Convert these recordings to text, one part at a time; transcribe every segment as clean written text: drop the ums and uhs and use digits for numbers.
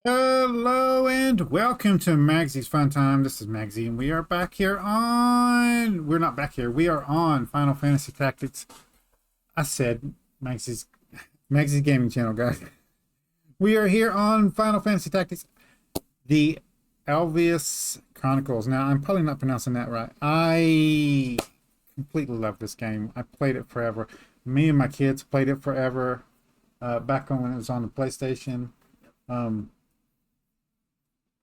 Hello and welcome to Maggie's Fun Time. This is Magzie, and we are back here on. We're not back here. We are on Final Fantasy Tactics. I said Maggie's Gaming Channel, guys. We are here on Final Fantasy Tactics, the Ivalice Chronicles. Now, I'm probably not pronouncing that right. I completely love this game. I played it forever. Me and my kids played it forever. Back on when it was on the PlayStation. Um,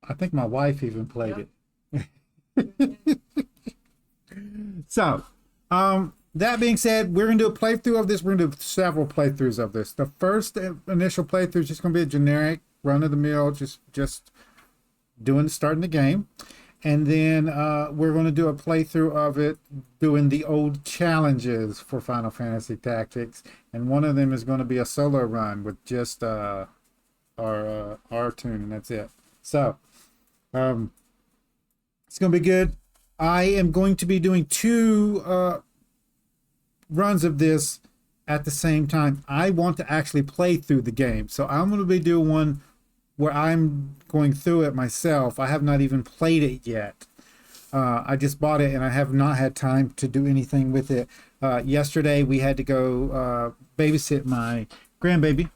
I think my wife even played it. So, that being said, we're gonna do a playthrough of this. We're gonna do several playthroughs of this. The first initial playthrough is just gonna be a generic run of the mill, just starting the game, and then we're gonna do a playthrough of it doing the old challenges for Final Fantasy Tactics, and one of them is going to be a solo run with just our tune, and that's it. So. It's going to be good. I am going to be doing two runs of this at the same time. I want to actually play through the game. So I'm going to be doing one where I'm going through it myself. I have not even played it yet. I just bought it and I have not had time to do anything with it. Yesterday we had to go babysit my grandbaby.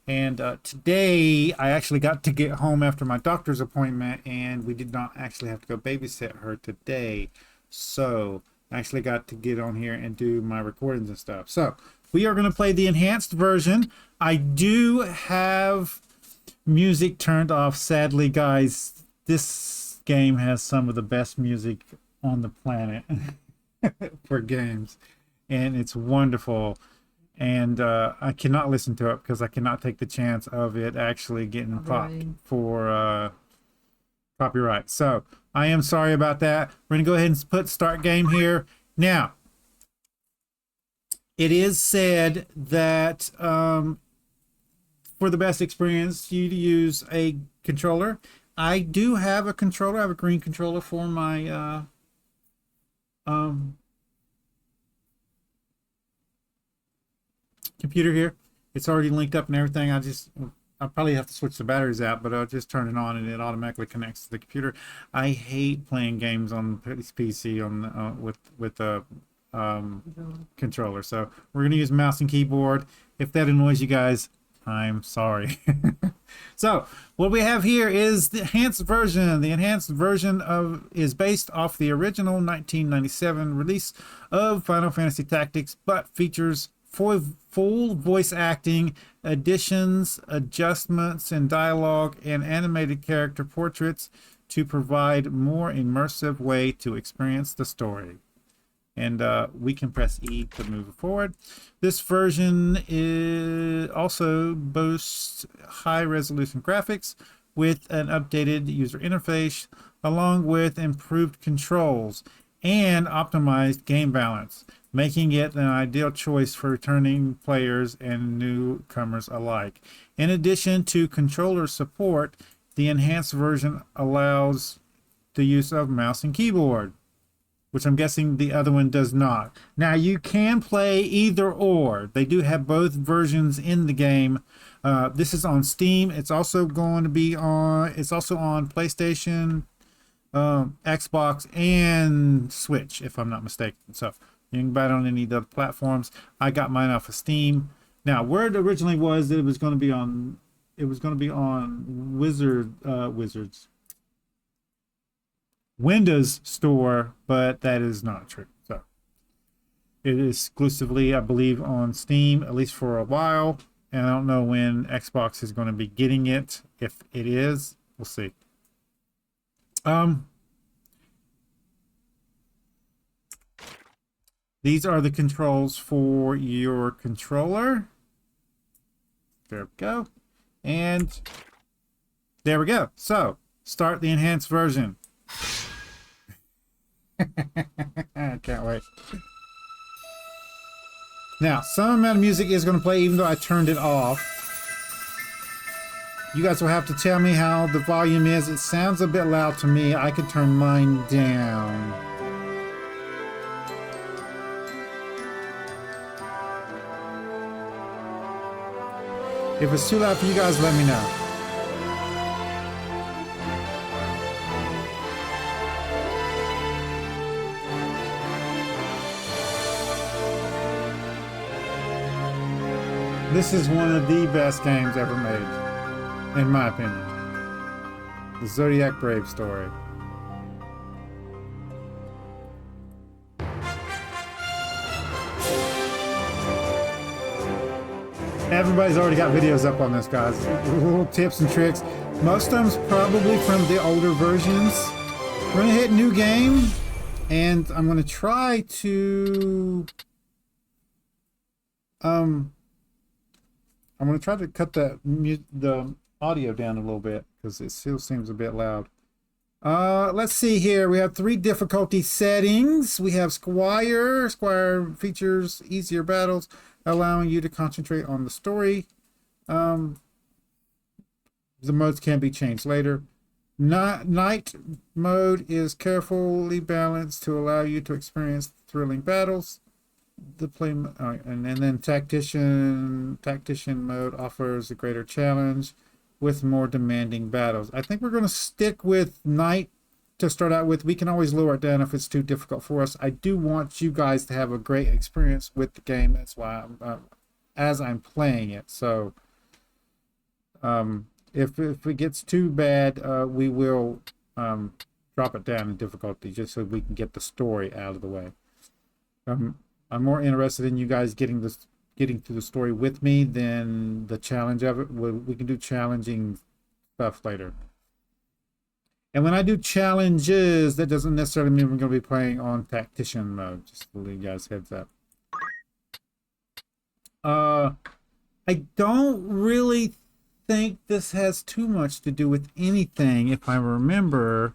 And today I actually got to get home after my doctor's appointment, and we did not actually have to go babysit her today. So I actually got to get on here and do my recordings and stuff. So we are going to play the enhanced version. I do have music turned off. Sadly, guys, this game has some of the best music on the planet for games, and it's wonderful. And I cannot listen to it because I cannot take the chance of it actually getting popped for copyright. So I am sorry about that. We're going to go ahead and put start game here. Now, it is said that for the best experience, you use a controller. I do have a controller. I have a green controller for my computer here. It's already linked up and everything. I'll probably have to switch the batteries out, but I'll just turn it on and it automatically connects to the computer. I hate playing games on this PC on with a controller. So we're gonna use mouse and keyboard. If that annoys you guys, I'm sorry. So what we have here is the enhanced version. The enhanced version is based off the original 1997 release of Final Fantasy Tactics, but features full voice acting, additions, adjustments in dialogue, and animated character portraits to provide more immersive way to experience the story. And we can press E to move forward. This version also boasts high resolution graphics with an updated user interface, along with improved controls and optimized game balance, making it an ideal choice for returning players and newcomers alike. In addition to controller support, the enhanced version allows the use of mouse and keyboard, which I'm guessing the other one does not. Now, you can play either or. They do have both versions in the game. This is on Steam. It's also going to be on, it's also on PlayStation, Xbox, and Switch, if I'm not mistaken. So you can buy it on any of the platforms. I got mine off of Steam. Now, where it originally was, it was going to be on, Wizards Windows Store, but that is not true. So it is exclusively, I believe, on Steam, at least for a while. And I don't know when Xbox is going to be getting it. If it is, we'll see. These are the controls for your controller. There we go. And there we go. So start the enhanced version. I can't wait. Now, some amount of music is going to play even though I turned it off. You guys will have to tell me how the volume is. It sounds a bit loud to me. I could turn mine down. If it's too loud for you guys, let me know. This is one of the best games ever made, in my opinion. The Zodiac Brave story. Everybody's already got videos up on this, guys. Little tips and tricks. Most of them's probably from the older versions. We're gonna hit new game, and I'm gonna try to I'm gonna try to cut the audio down a little bit because it still seems a bit loud. Let's see here. We have 3 difficulty settings. We have Squire. Squire features easier battles, allowing you to concentrate on the story. The modes can be changed later. Night mode is carefully balanced to allow you to experience thrilling battles. And then tactician mode offers a greater challenge with more demanding battles. I think we're going to stick with night to start out with. We can always lower it down if it's too difficult for us. I do want you guys to have a great experience with the game. That's why as I'm playing it. So if it gets too bad, we will drop it down in difficulty just so we can get the story out of the way. I'm more interested in you guys getting through the story with me than the challenge of it. We can do challenging stuff later. And when I do challenges, that doesn't necessarily mean we're going to be playing on tactician mode. Just to leave you guys heads up. I don't really think this has too much to do with anything, if I remember.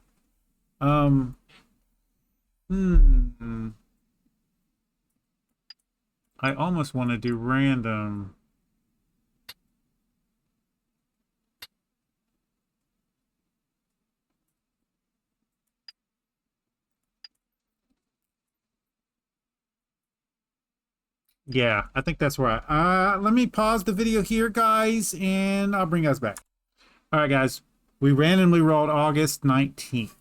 I almost want to do random. Yeah, I think that's right. Let me pause the video here, guys, and I'll bring us back. All right, guys. We randomly rolled August 19th.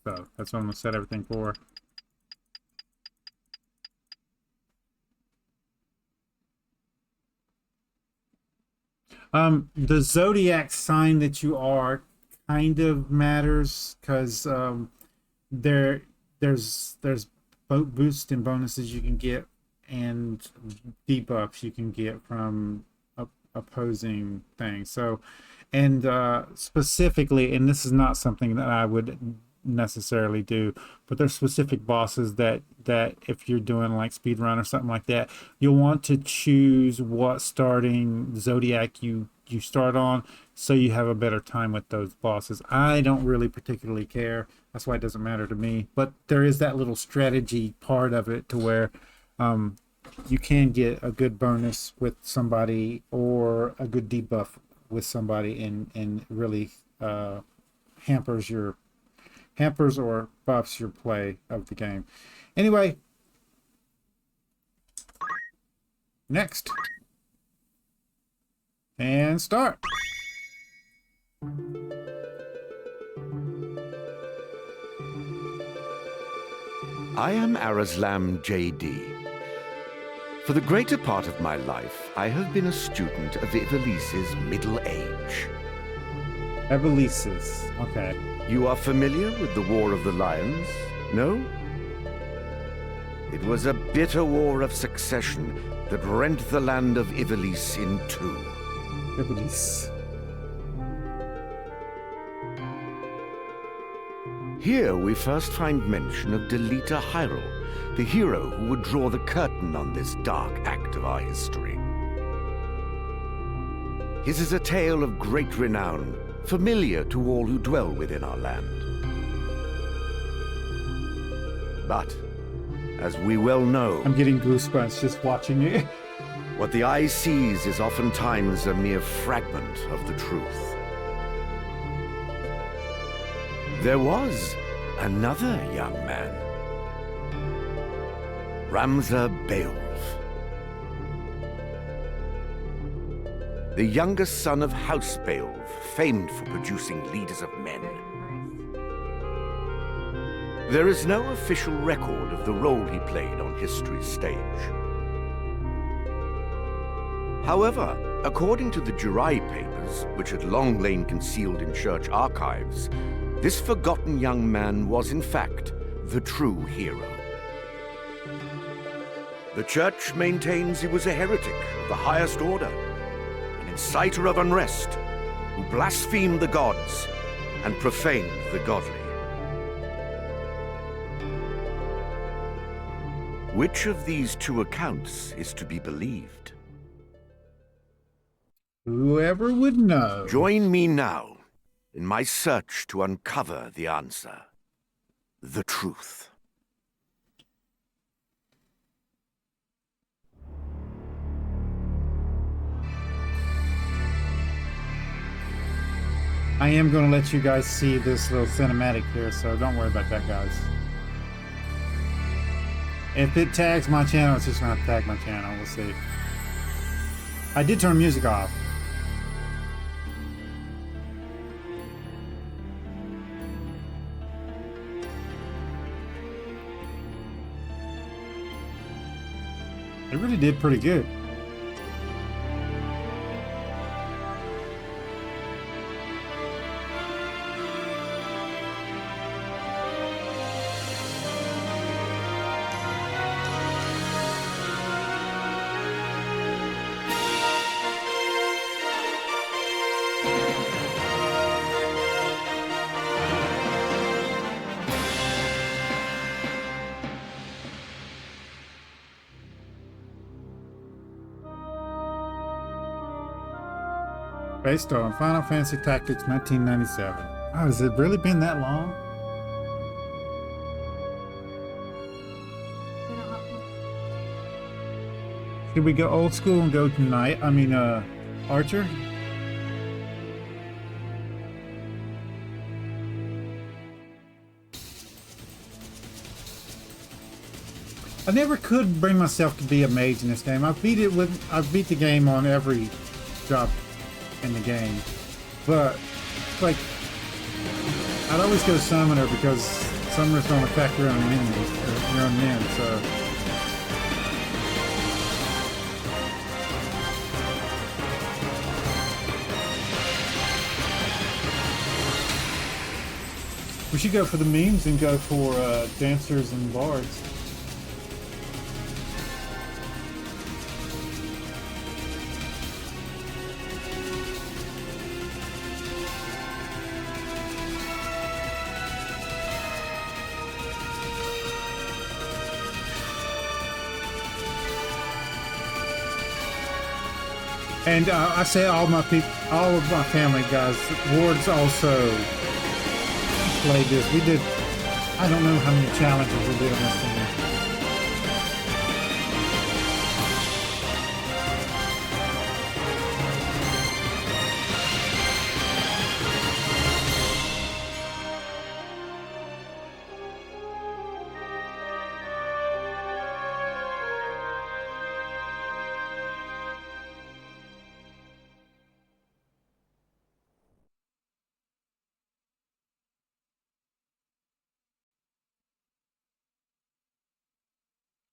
So that's what I'm going to set everything for. The zodiac sign that you are kind of matters because there's boosts and bonuses you can get and debuffs you can get from opposing things. So, and specifically, and this is not something that I would necessarily do, but there's specific bosses that if you're doing like speed run or something like that, you'll want to choose what starting zodiac you start on so you have a better time with those bosses. I don't really particularly care, that's why it doesn't matter to me, but there is that little strategy part of it to where you can get a good bonus with somebody or a good debuff with somebody and really hampers or buffs your play of the game. Anyway, next. And start. I am Arazlam J.D. For the greater part of my life, I have been a student of Ivalice's middle age. Ivalice's, okay. You are familiar with the War of the Lions, no? It was a bitter war of succession that rent the land of Ivalice in two. Ivalice. Here we first find mention of Delita Hyrule, the hero who would draw the curtain on this dark act of our history. His is a tale of great renown, familiar to all who dwell within our land. But, as we well know, I'm getting goosebumps just watching it. What the eye sees is oftentimes a mere fragment of the truth. There was another young man, Ramza Beowulf, the youngest son of House Beowulf, famed for producing leaders of men. There is no official record of the role he played on history's stage. However, according to the Jurai papers, which had long lain concealed in church archives, this forgotten young man was in fact the true hero. The church maintains he was a heretic of the highest order, an inciter of unrest, who blasphemed the gods and profaned the godly. Which of these two accounts is to be believed? Whoever would know. Join me now in my search to uncover the answer. The truth. I am going to let you guys see this little cinematic here, so don't worry about that, guys. If it tags my channel, it's just going to tag my channel. We'll see. I did turn music off. It really did pretty good. Based on Final Fantasy Tactics 1997. Oh, has it really been that long? Should we go old school and go tonight? I mean, Archer? I never could bring myself to be a mage in this game. I've beat the game on every job in the game, but like I'd always go summoner because summoners don't attack your own enemies or your own men, so we should go for the memes and go for dancers and bards. And I say all of my family guys. Ward's also played this. We did, I don't know how many challenges we did on this thing.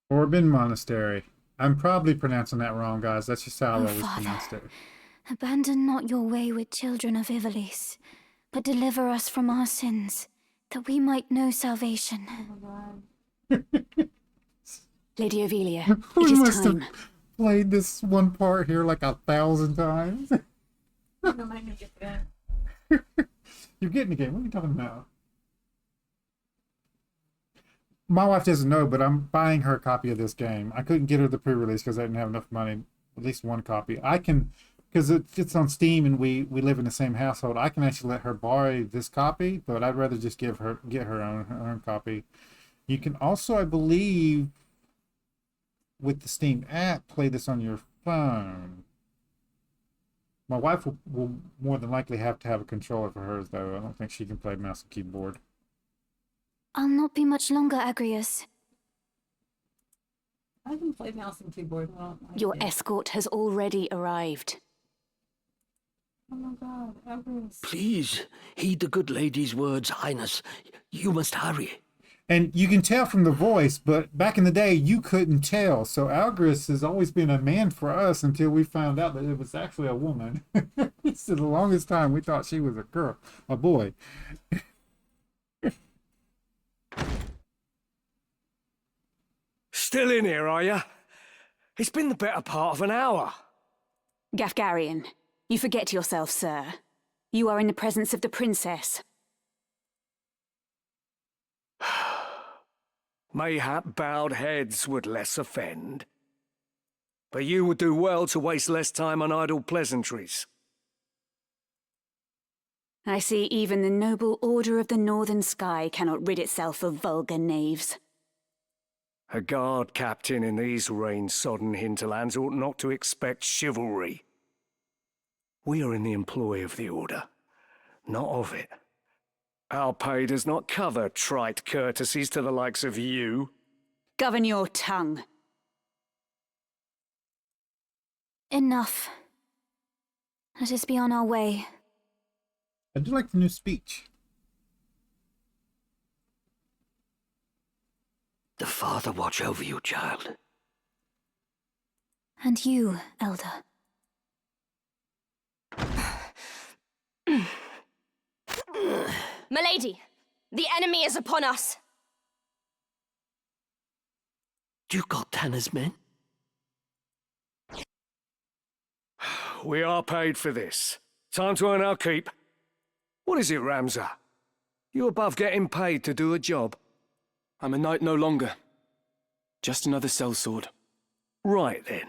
Orban Monastery. I'm probably pronouncing that wrong, guys. That's just how I always pronounced it. Abandon not your wayward children of Ivalice, but deliver us from our sins, that we might know salvation. Lady Ophelia, We it is must time. have played this one part here like 1,000 times. You're getting the game. What are you talking about? My wife doesn't know, but I'm buying her a copy of this game. I couldn't get her the pre-release because I didn't have enough money. At least one copy. I can, because it's on Steam and we live in the same household. I can actually let her borrow this copy, but I'd rather just get her her own copy. You can also, I believe, with the Steam app, play this on your phone. My wife will more than likely have to have a controller for hers, though. I don't think she can play mouse and keyboard. I'll not be much longer, Agrius. I can play mouse and keyboard. Well, Your escort has already arrived. Oh my god, Everest. Please, heed the good lady's words, Highness. You must hurry. And you can tell from the voice, but back in the day, you couldn't tell. So Algris has always been a man for us until we found out that it was actually a woman. So the longest time, we thought she was a girl, a boy. Still in here, are you? It's been the better part of an hour. Gafgarian, you forget yourself, sir. You are in the presence of the princess. Mayhap bowed heads would less offend. But you would do well to waste less time on idle pleasantries. I see even the noble Order of the Northern Sky cannot rid itself of vulgar knaves. A guard captain in these rain-sodden hinterlands ought not to expect chivalry. We are in the employ of the Order, not of it. Our pay does not cover trite courtesies to the likes of you. Govern your tongue. Enough. Let us be on our way. I do like the new speech. The Father watch over you, child. And you, Elder. Milady, the enemy is upon us. Duke Goltana's men? We are paid for this. Time to earn our keep. What is it, Ramza? You above getting paid to do a job? I'm a knight no longer. Just another sellsword. Right then.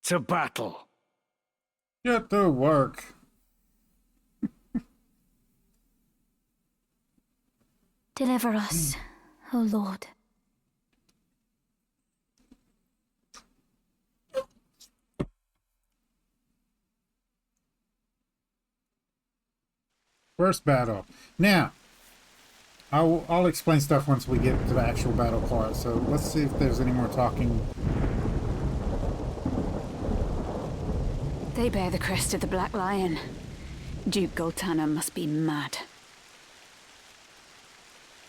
To battle. Get to work. Deliver us, O Lord. First battle. Now, I'll explain stuff once we get to the actual battle part. So let's see if there's any more talking. They bear the crest of the Black Lion. Duke Goltana must be mad.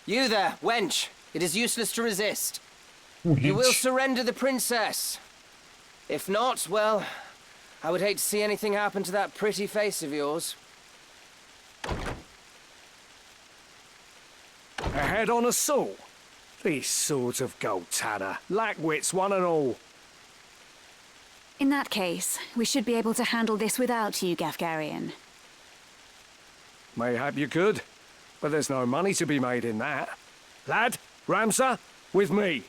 You there, wench. It is useless to resist. You will surrender the princess. If not, well, I would hate to see anything happen to that pretty face of yours. A head-on assault? These swords of Goltana, lack wits one and all. In that case, we should be able to handle this without you, Gafgarian. Mayhap you could, but there's no money to be made in that. Lad, Ramsa, with me.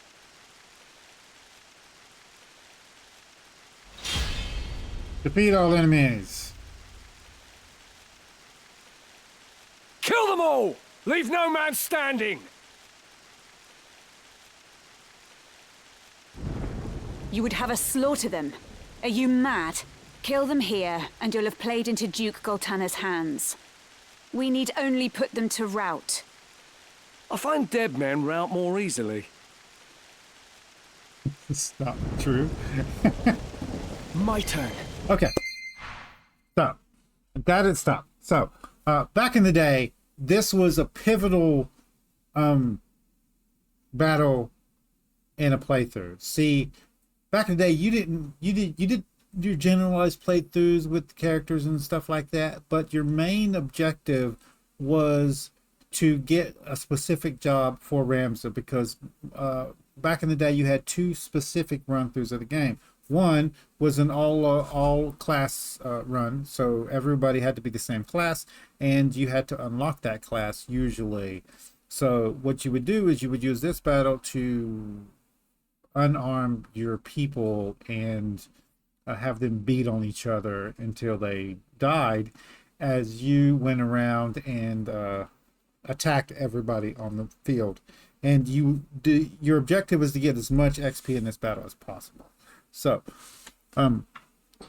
Defeat all enemies. Kill them all! Leave no man standing! You would have us slaughter them. Are you mad? Kill them here, and you'll have played into Duke Goltana's hands. We need only put them to rout. I find dead men rout more easily. It's not true. My turn. Okay. So, that is stop. So, back in the day, this was a pivotal battle in a playthrough. See, back in the day, you did your generalized playthroughs with the characters and stuff like that, but your main objective was to get a specific job for Ramza, because back in the day you had two specific run-throughs of the game. One was an all class run, so everybody had to be the same class, and you had to unlock that class usually. So what you would do is you would use this battle to unarm your people and have them beat on each other until they died, as you went around and attacked everybody on the field. And your objective was to get as much XP in this battle as possible. So,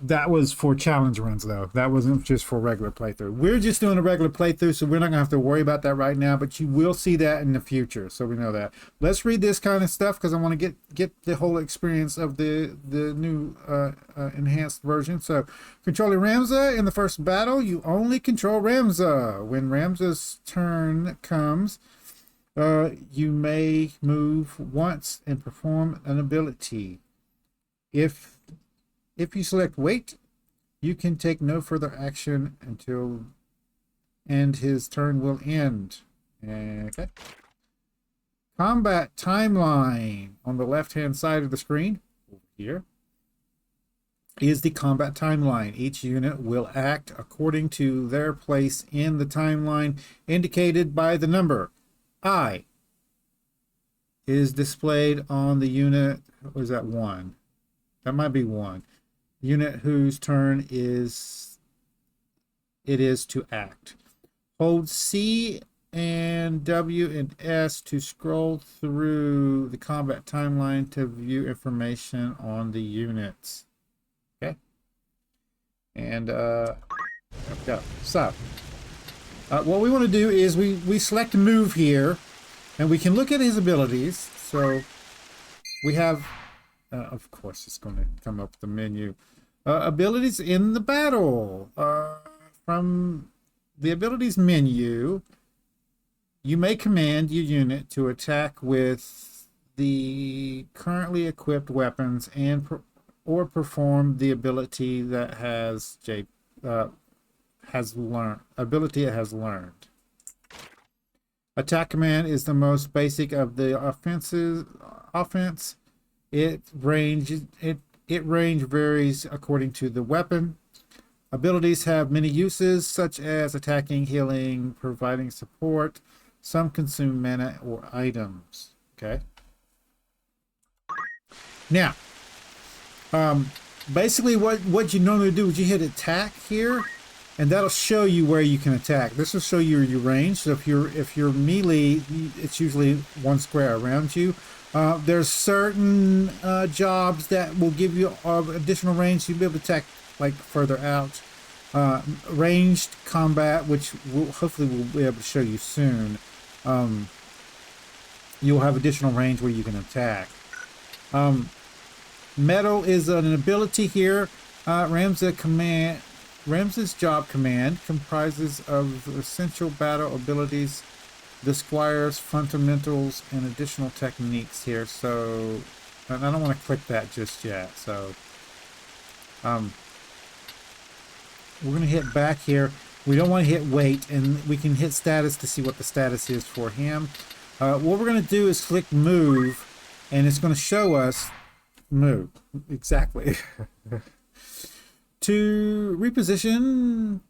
that was for challenge runs, though. That wasn't just for regular playthrough. We're just doing a regular playthrough, so we're not going to have to worry about that right now, but you will see that in the future, so we know that. Let's read this kind of stuff, because I want to get the whole experience of the new enhanced version. So, controlling Ramza in the first battle, you only control Ramza. When Ramza's turn comes, You may move once and perform an ability. If you select wait, you can take no further action and his turn will end. Okay. Combat timeline on the left-hand side of the screen over here is the combat timeline. Each unit will act according to their place in the timeline indicated by the number I is displayed on the unit. What is that? 1. That might be 1. Unit whose turn it is to act. Hold C and W and S to scroll through the combat timeline to view information on the units. Okay. And there we go. So what we want to do is we select move here, and we can look at his abilities. So we have, of course, it's going to come up with the menu. Abilities in the battle. From the abilities menu, you may command your unit to attack with the currently equipped weapons and or perform the ability that has learned. Attack command is the most basic of the offense. It range varies according to the weapon. Abilities have many uses, such as attacking, healing, providing support. Some consume mana or items. Okay. Now, basically what you normally do is you hit attack here, and that'll show you where you can attack. This will show you your range. So if you're melee, it's usually 1 square around you. There's certain jobs that will give you additional range. You'll be able to attack like further out. Ranged combat, which hopefully we'll be able to show you soon. You'll have additional range where you can attack. Metal is an ability here. Ramses' job command comprises of essential battle abilities, the squire's fundamentals, and additional techniques here. So, and I don't want to click that just yet. So, we're going to hit back here. We don't want to hit wait, and we can hit status to see what the status is for him. What we're going to do is click move, and it's going to show us move. Exactly. To reposition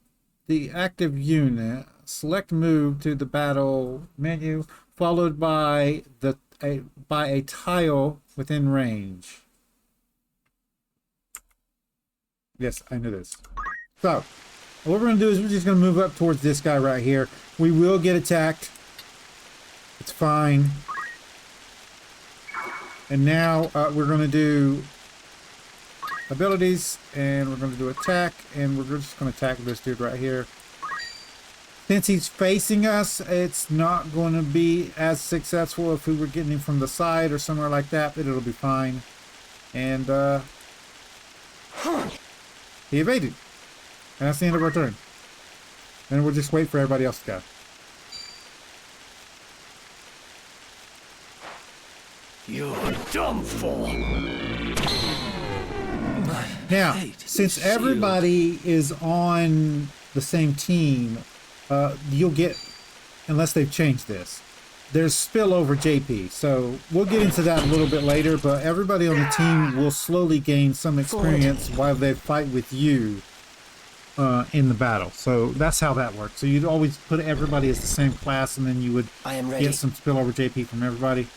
the active unit, select move to the battle menu, followed by a tile within range. Yes, I knew this. So, what we're going to do is we're just going to move up towards this guy right here. We will get attacked. It's fine. And now we're going to do abilities, and we're going to do attack, and we're just going to attack this dude right here. Since he's facing us, it's not going to be as successful if we were getting him from the side or somewhere like that, but it'll be fine. And he evaded. And that's the end of our turn. Then we'll just wait for everybody else to go. You're done for. Now, since everybody is on the same team, you'll get, unless they've changed this, there's spillover JP. So we'll get into that a little bit later, but everybody on the team will slowly gain some experience while they fight with you in the battle. So that's how that works. So you'd always put everybody as the same class, and then you would get some spillover JP from everybody,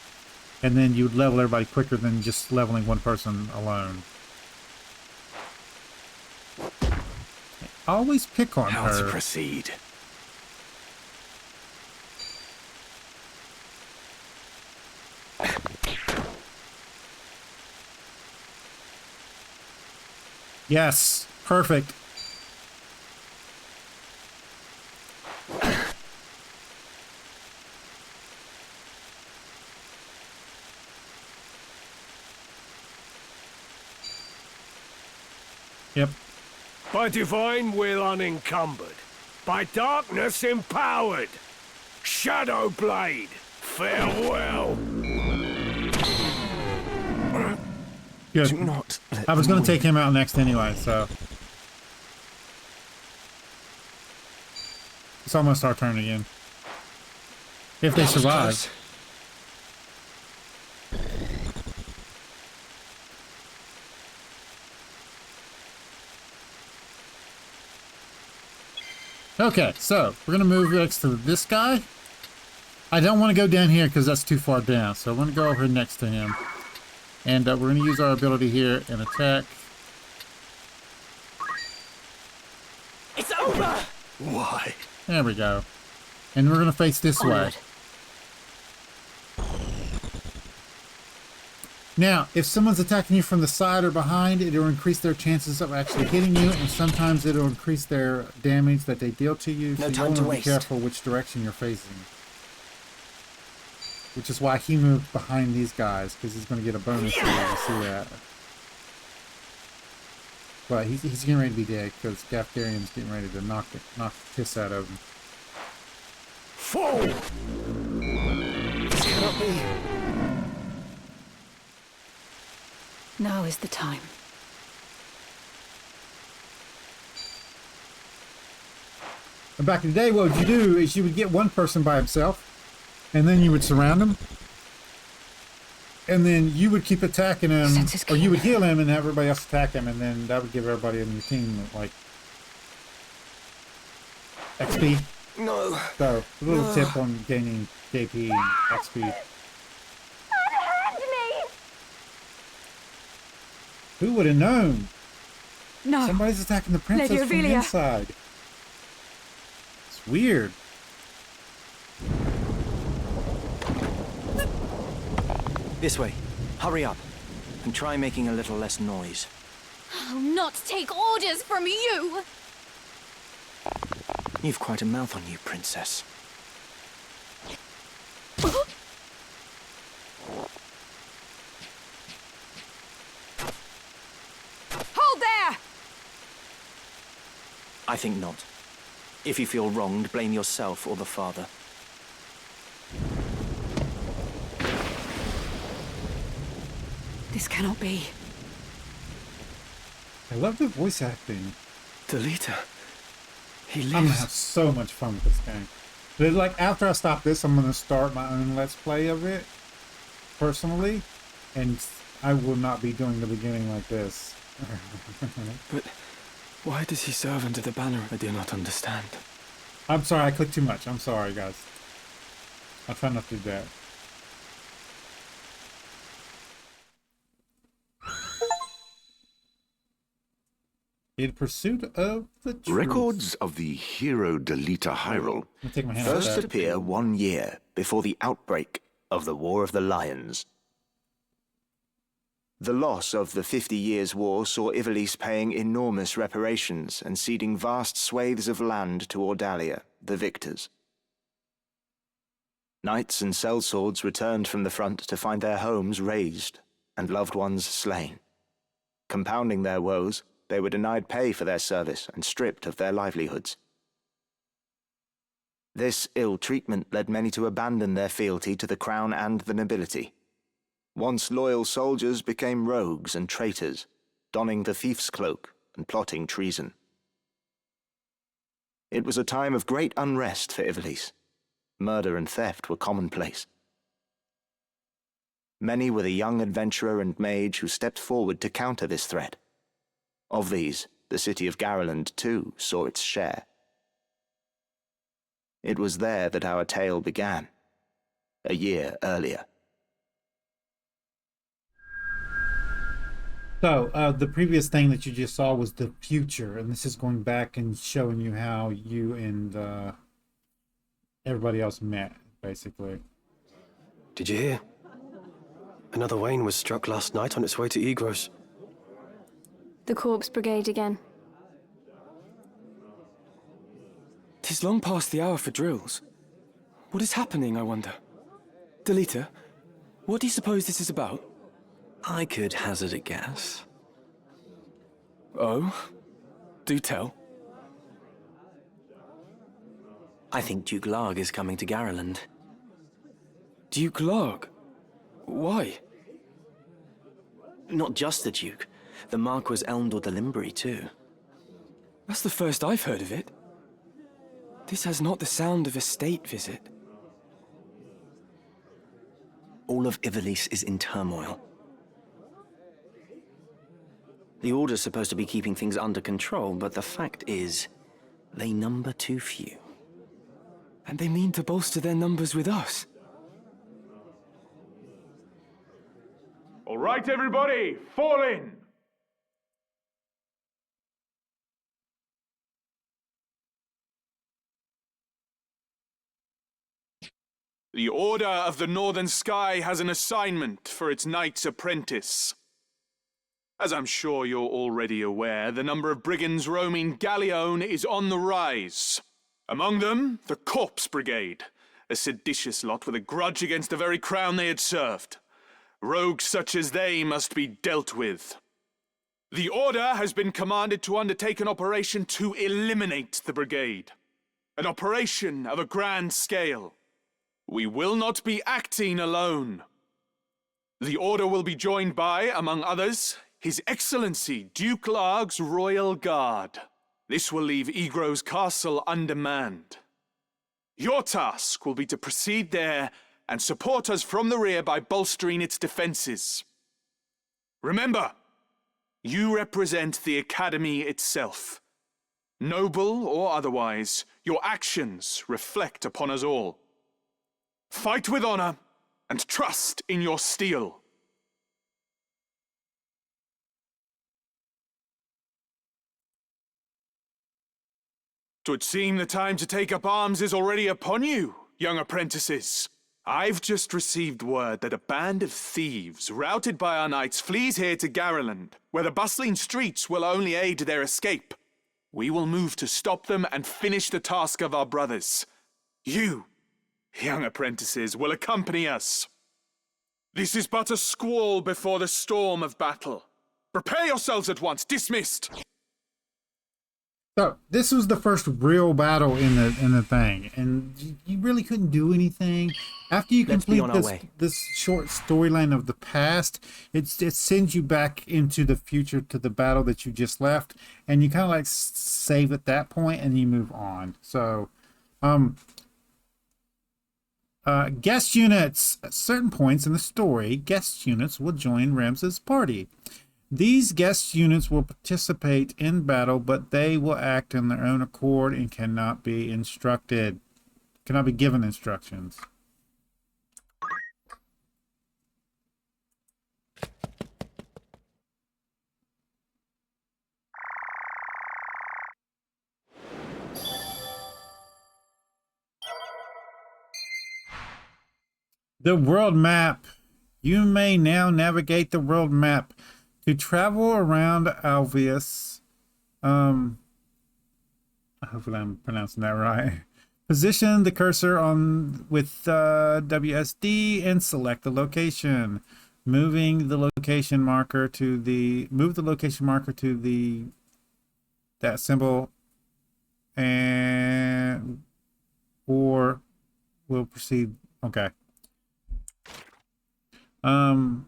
and then you would level everybody quicker than just leveling one person alone. Always pick on How her. to proceed? Yes, perfect. Yep. By divine will unencumbered, by darkness empowered. Shadow blade, Farewell. Good. Do not let I was going them to take him out next anyway, so. It's almost our turn again. If they survive. Okay, so we're going to move next to this guy. I don't want to go down here because that's too far down, so I'm going to go over next to him. And we're going to use our ability here and attack. It's over! Why? There we go. And we're going to face this way. Now, if someone's attacking you from the side or behind, it'll increase their chances of actually hitting you, and sometimes it'll increase their damage that they deal to you. So you want to be careful which direction you're facing. Which is why he moved behind these guys, because he's going to get a bonus here. You see that. But he's getting ready to be dead, because Gafgarian's getting ready to knock the piss out of him. Fool! This cannot be. Now is the time. And back in the day, what would you do is you would get one person by himself, and then you would surround him, and then you would keep attacking him, or you would heal him and have everybody else attack him, and then that would give everybody in your team, like, XP. No. So, a little tip on gaining KP and XP. Who would have known? No. Somebody's attacking the princess from the inside. It's weird. This way. Hurry up. And try making a little less noise. I'll not take orders from you! You've quite a mouth on you, princess. Hold there! I think not. If you feel wronged, blame yourself or the father. This cannot be. I love the voice acting. Delita. He lives. I'm gonna have so much fun with this game. But like after I stop this, I'm gonna start my own Let's Play of it personally, and I will not be doing the beginning like this. But why does he serve under the banner? I do not understand. I'm sorry, I clicked too much. I'm sorry, guys. I'll try not to do that. In pursuit of the truth. Records of the hero Delita Hyrule first appear 1 year before the outbreak of the War of the Lions. The loss of the 50 Years' War saw Ivalice paying enormous reparations and ceding vast swathes of land to Ordalia, the victors. Knights and sellswords returned from the front to find their homes razed and loved ones slain. Compounding their woes, they were denied pay for their service and stripped of their livelihoods. This ill treatment led many to abandon their fealty to the crown and the nobility. Once loyal soldiers became rogues and traitors, donning the thief's cloak and plotting treason. It was a time of great unrest for Ivalice. Murder and theft were commonplace. Many were the young adventurer and mage who stepped forward to counter this threat. Of these, the city of Garland, too, saw its share. It was there that our tale began, a year earlier. So, the previous thing that you just saw was the future, and this is going back and showing you how you and everybody else met, basically. Did you hear? Another Wayne was struck last night on its way to Egros. The Corpse Brigade again. 'Tis long past the hour for drills. What is happening, I wonder? Delita, what do you suppose this is about? I could hazard a guess. Oh? Do tell. I think Duke Larg is coming to Garland. Duke Larg? Why? Not just the Duke. The Marquis Elmdor de Limbury, too. That's the first I've heard of it. This has not the sound of a state visit. All of Ivalice is in turmoil. The Order's supposed to be keeping things under control, but the fact is, they number too few. And they mean to bolster their numbers with us. All right, everybody, fall in! The Order of the Northern Sky has an assignment for its Knight's Apprentice. As I'm sure you're already aware, the number of brigands roaming Galleon is on the rise. Among them, the Corpse Brigade, a seditious lot with a grudge against the very crown they had served. Rogues such as they must be dealt with. The Order has been commanded to undertake an operation to eliminate the brigade. An operation of a grand scale. We will not be acting alone. The Order will be joined by, among others, His Excellency Duke Larg's Royal Guard. This will leave Egro's castle undermanned. Your task will be to proceed there and support us from the rear by bolstering its defenses. Remember, you represent the Academy itself. Noble or otherwise, your actions reflect upon us all. Fight with honor and trust in your steel. Twould seem the time to take up arms is already upon you, young apprentices. I've just received word that a band of thieves, routed by our knights, flees here to Garreland, where the bustling streets will only aid their escape. We will move to stop them and finish the task of our brothers. You, young apprentices, will accompany us. This is but a squall before the storm of battle. Prepare yourselves at once. Dismissed. So this was the first real battle in the thing, and you really couldn't do anything after you complete this short storyline of the past. It sends you back into the future to the battle that you just left, and you kind of like save at that point and you move on. So, guest units. At certain points in the story, guest units will join Ramses' party. These guest units will participate in battle, but they will act in their own accord and cannot be given instructions. The world map. You may now navigate the world map. To travel around Ivalice, hopefully I'm pronouncing that right. Position the cursor on with WSD and select the location. Move the location marker to that symbol, and or we'll proceed. Okay.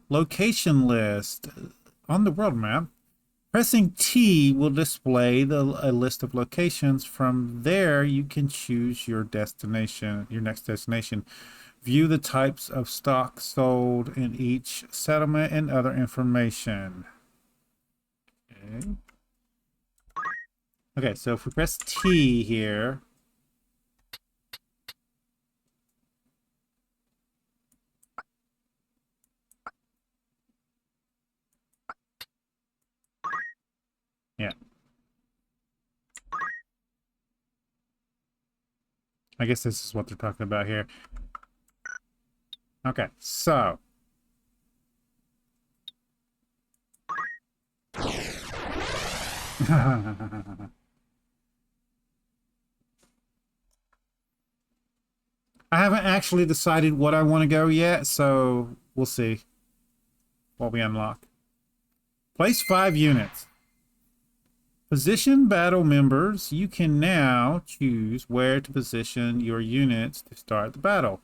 Location list. On the world map, pressing T will display a list of locations. From there, you can choose your destination, your next destination. View the types of stock sold in each settlement and other information. Okay, so if we press T here, yeah. I guess this is what they're talking about here. Okay, so. I haven't actually decided what I want to go yet, so we'll see what we unlock. Place 5 units. Position battle members. You can now choose where to position your units to start the battle.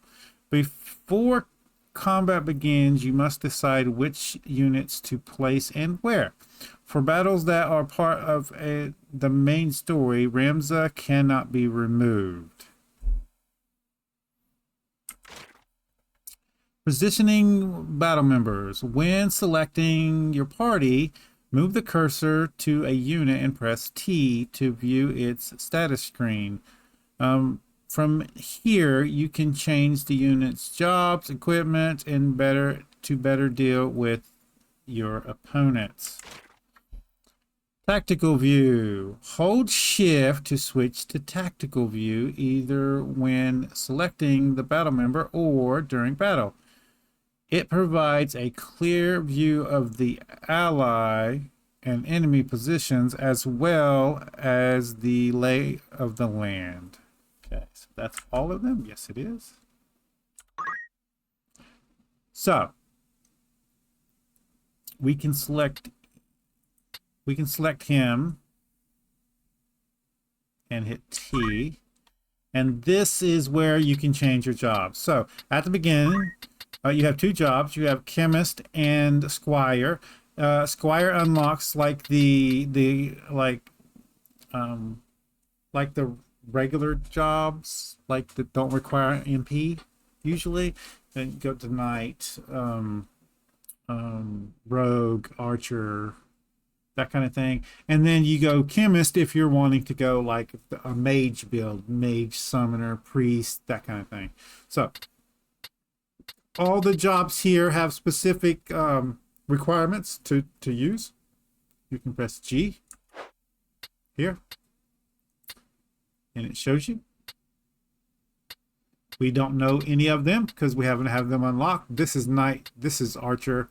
Before combat begins, you must decide which units to place and where. For battles that are part of the main story, Ramza cannot be removed. Positioning battle members. When selecting your party, move the cursor to a unit and press T to view its status screen. From here, you can change the unit's jobs, equipment, and better deal with your opponents. Tactical view. Hold shift to switch to tactical view either when selecting the battle member or during battle. It provides a clear view of the ally and enemy positions as well as the lay of the land. Okay, so that's all of them. Yes, it is. So we can select him and hit T, and this is where you can change your job. So at the beginning, you have two jobs. You have chemist and squire. Squire unlocks like the regular jobs, like that don't require MP usually. Then go to knight, rogue, archer, that kind of thing. And then you go chemist if you're wanting to go like a mage build, mage, summoner, priest, that kind of thing. So all the jobs here have specific requirements to use. You can press G here and it shows you. We don't know any of them because we haven't had them unlocked. This is knight, this is archer.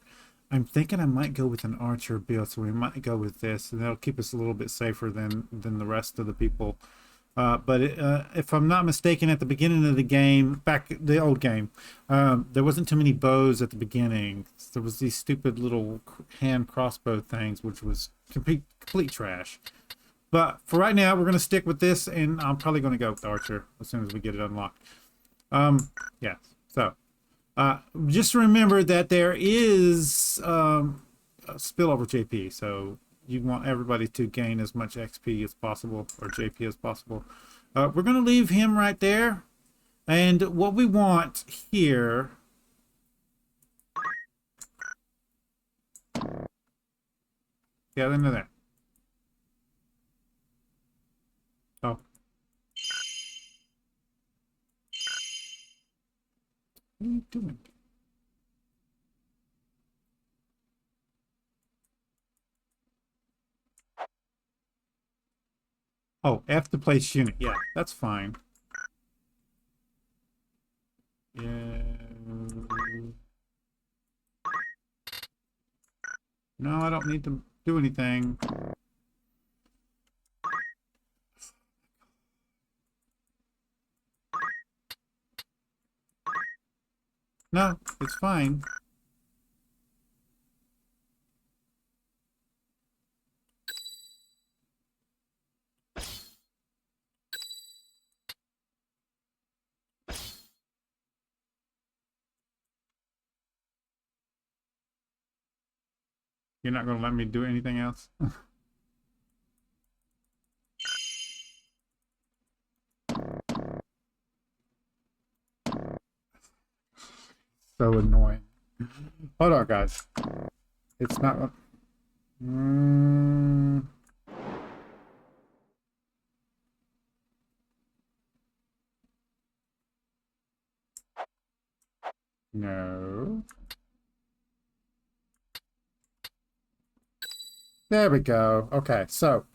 I'm thinking I might go with an archer build, so we might go with this, and that'll keep us a little bit safer than the rest of the people. But if I'm not mistaken, at the beginning of the game, back the old game, there wasn't too many bows at the beginning. There was these stupid little hand crossbow things, which was complete trash. But for right now, we're going to stick with this, and I'm probably going to go with archer as soon as we get it unlocked. Yeah, so just remember that there is a spillover JP, so you want everybody to gain as much XP as possible, or JP as possible. We're going to leave him right there, and what we want here get into there. Oh. What are you doing? Oh, F to place unit. Yeah, that's fine. Yeah. No, I don't need to do anything. No, it's fine. You're not going to let me do anything else? So annoying. Hold on, guys. It's not... No. There we go. Okay, so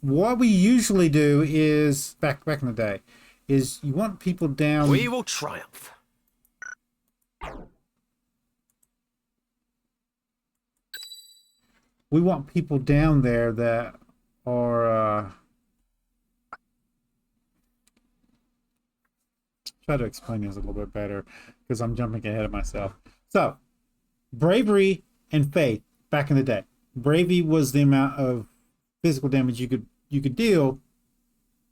what we usually do is back in the day is you want people down. We will triumph. We want people down there that are try to explain this a little bit better because I'm jumping ahead of myself. So bravery and faith back in the day. Bravery was the amount of physical damage you could deal,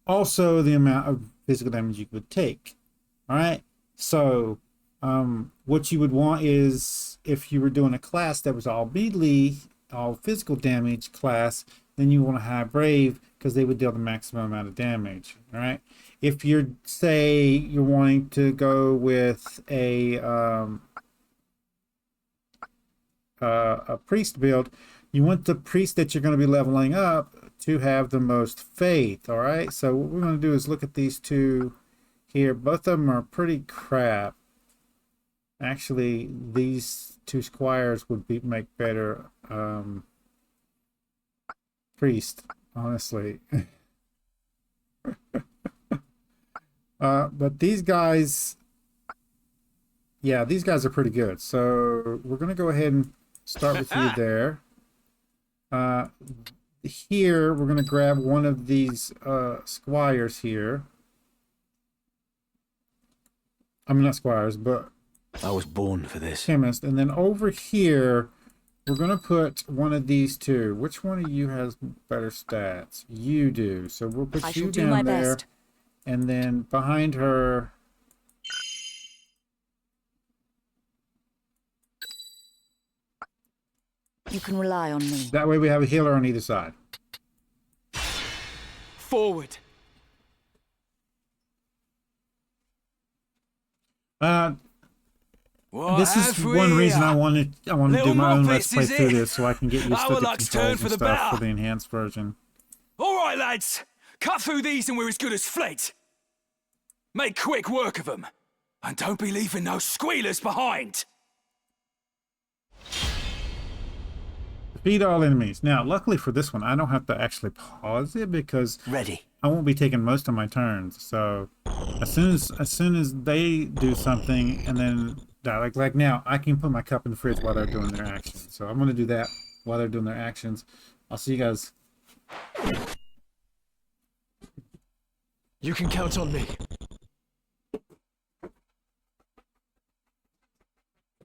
also the amount of physical damage you could take. All right. So What you would want is, if you were doing a class that was all melee, all physical damage class, then you want to have brave, because they would deal the maximum amount of damage. All right. If you're, say, you're wanting to go with a priest build, you want the priest that you're going to be leveling up to have the most faith. All right. So what we're going to do is look at these two here. Both of them are pretty crap. Actually, these two squires would make better priest, honestly. But these guys, yeah, these guys are pretty good. So we're going to go ahead and start with you there. Here, we're going to grab one of these squires here. I mean, not squires, but I was born for this. Chemist. And then over here, we're going to put one of these two. Which one of you has better stats? You do. So we'll put you down there. Best. And then behind her... You can rely on me. That way we have a healer on either side. Forward. This is one reason I wanted to do my own Let's Play through this, so I can get used to the controls and stuff for the enhanced version. All right, lads. Cut through these and we're as good as fled. Make quick work of them. And don't be leaving no squealers behind. Defeat all enemies. Now, luckily for this one, I don't have to actually pause it because I won't be taking most of my turns. So as soon as they do something and then like now, I can put my cup in the fridge while they're doing their actions. So I'm going to do that while they're doing their actions. I'll see you guys. You can count on me.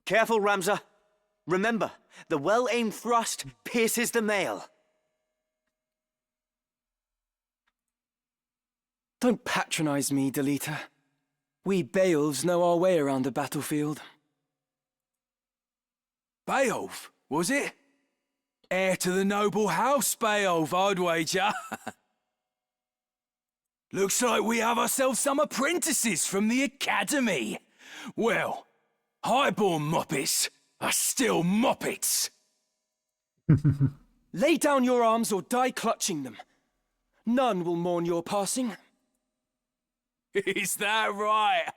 Careful, Ramza. Remember, the well-aimed thrust pierces the mail. Don't patronize me, Delita. We Beowulfs know our way around the battlefield. Beowulf, was it? Heir to the noble house, Beowulf, I'd wager. Looks like we have ourselves some apprentices from the academy. Well, highborn moppets are still moppets. Lay down your arms or die clutching them. None will mourn your passing. Is that right?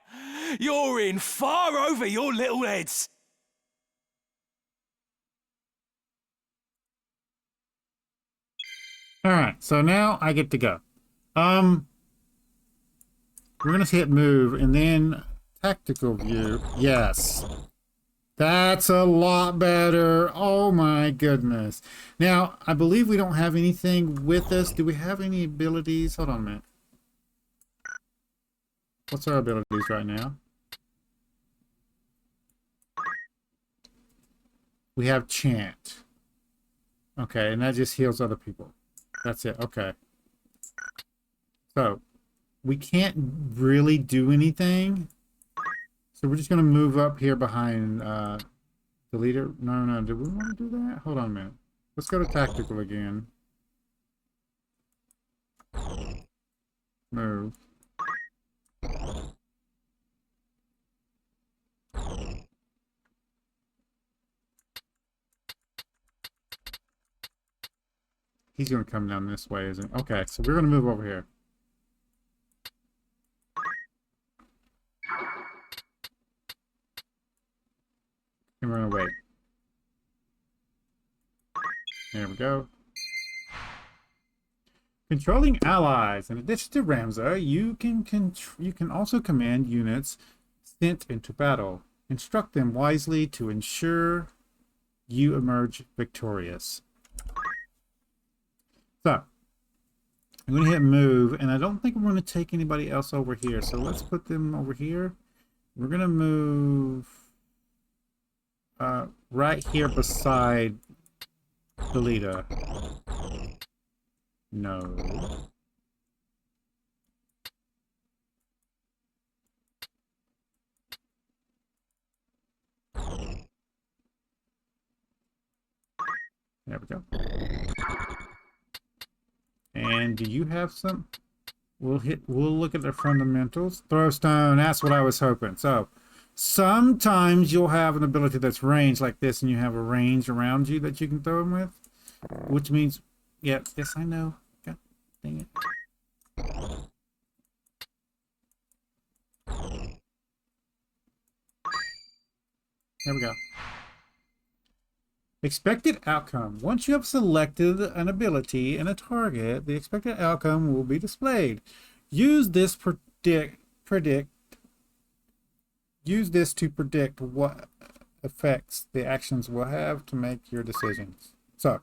You're in far over your little heads. All right, so now I get to go. We're gonna hit move and then tactical view. Yes, that's a lot better. Oh my goodness. Now I believe we don't have anything with us. Do we have any abilities? Hold on a minute. What's our abilities right now? We have chant. Okay, and that just heals other people. That's it. Okay. So we can't really do anything. So we're just gonna move up here behind the leader. No, do we want to do that? Hold on a minute. Let's go to tactical again. Move. He's gonna come down this way, isn't he? Okay, so we're gonna move over here. And we're gonna wait. There we go. Controlling allies. In addition to Ramza, you can also command units sent into battle. Instruct them wisely to ensure you emerge victorious. So, I'm going to hit move, and I don't think we're going to take anybody else over here. So let's put them over here. We're going to move right here beside Delita. No. There we go. And do you have some? We'll look at the fundamentals. Throw stone, that's what I was hoping. So sometimes you'll have an ability that's ranged like this, and you have a range around you that you can throw them with. Which means, yeah, yes, I know. God dang it. There we go. Expected outcome. Once you have selected an ability and a target, the expected outcome will be displayed. Use this to predict what effects the actions will have to make your decisions. So,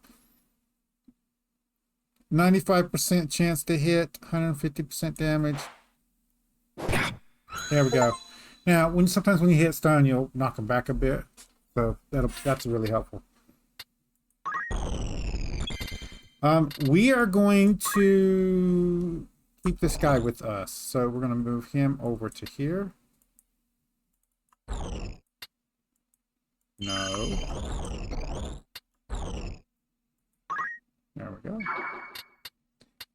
95% chance to hit, 150% damage. There we go. Now, sometimes when you hit stone, you'll knock them back a bit. So that's really helpful. We are going to keep this guy with us. So we're going to move him over to here. No. There we go.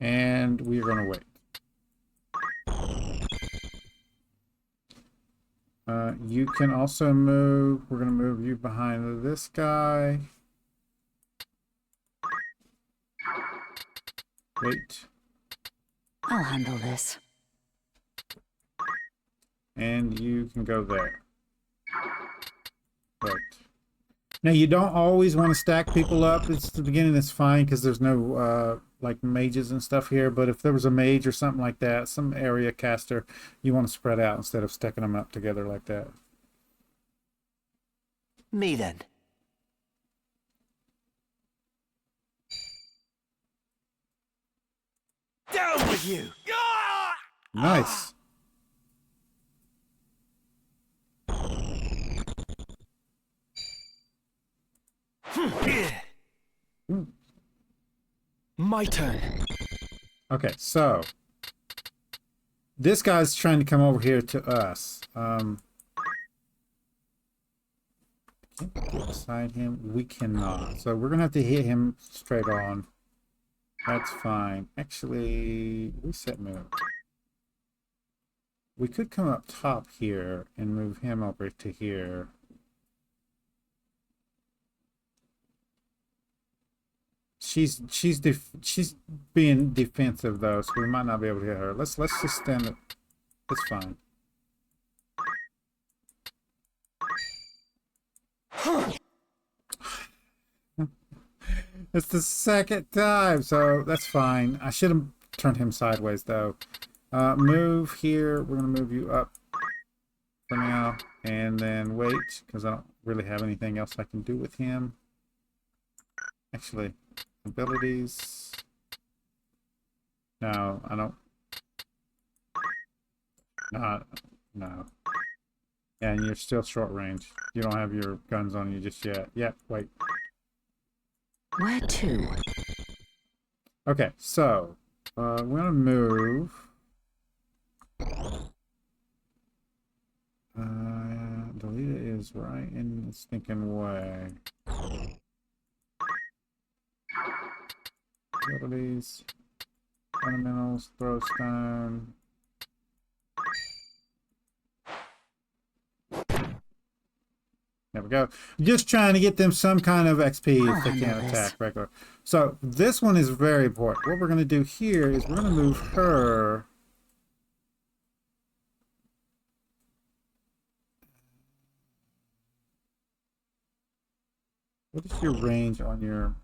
And we're going to wait. You can also move. We're going to move you behind this guy. Wait. I'll handle this. And you can go there. Right. Now, you don't always want to stack people up. It's the beginning, that's fine, because there's no, like, mages and stuff here. But if there was a mage or something like that, some area caster, you want to spread out instead of stacking them up together like that. Me then. Down with you! Nice. My turn. Okay, so this guy's trying to come over here to us. Can we get beside him? We cannot. So we're gonna have to hit him straight on. That's fine. Actually, reset move. We could come up top here and move him over to here. She's being defensive though, so we might not be able to hit her. Let's just stand it. It's fine. It's the second time, so that's fine. I should have turned him sideways though. Move here. We're gonna move you up for now, and then wait, because I don't really have anything else I can do with him. Actually, abilities. No, I don't. No. Yeah, and you're still short range. You don't have your guns on you just yet. Yep, wait. Where to? Okay, so we're gonna move. Delita is right in the stinking way. Abilities, fundamentals, throw stone. There we go. Just trying to get them some kind of XP if they can't attack regular. So this one is very important. What we're going to do here is we're going to move her. What is your range on your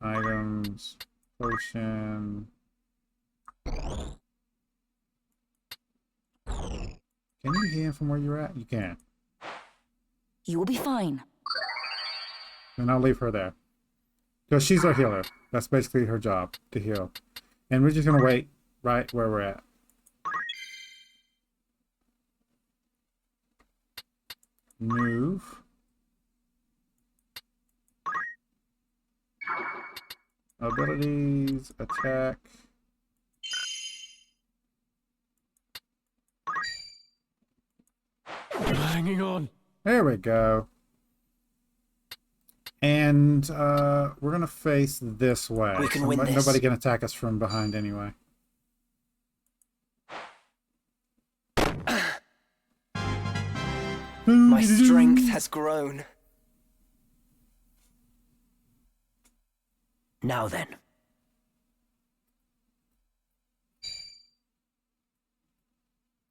items, potion? Can you hear from where you're at? You can. You will be fine. And I'll leave her there. Because she's our healer. That's basically her job, to heal. And we're just going to wait right where we're at. Move. Abilities, attack. I'm hanging on. There we go. And we're gonna face this way. We can win this. Nobody can attack us from behind anyway. My strength has grown. Now then.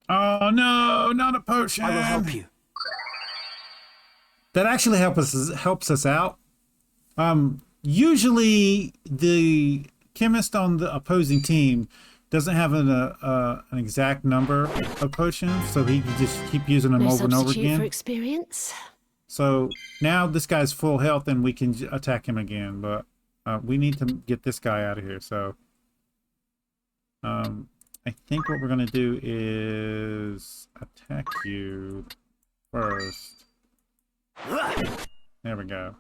Oh no, not a potion. I will help you. That actually helps us out. Usually the chemist on the opposing team doesn't have an exact number of potions, so he can just keep using them over and over again. For experience. So now this guy's full health and we can attack him again, but we need to get this guy out of here. So I think what we're gonna do is attack you first. There we go.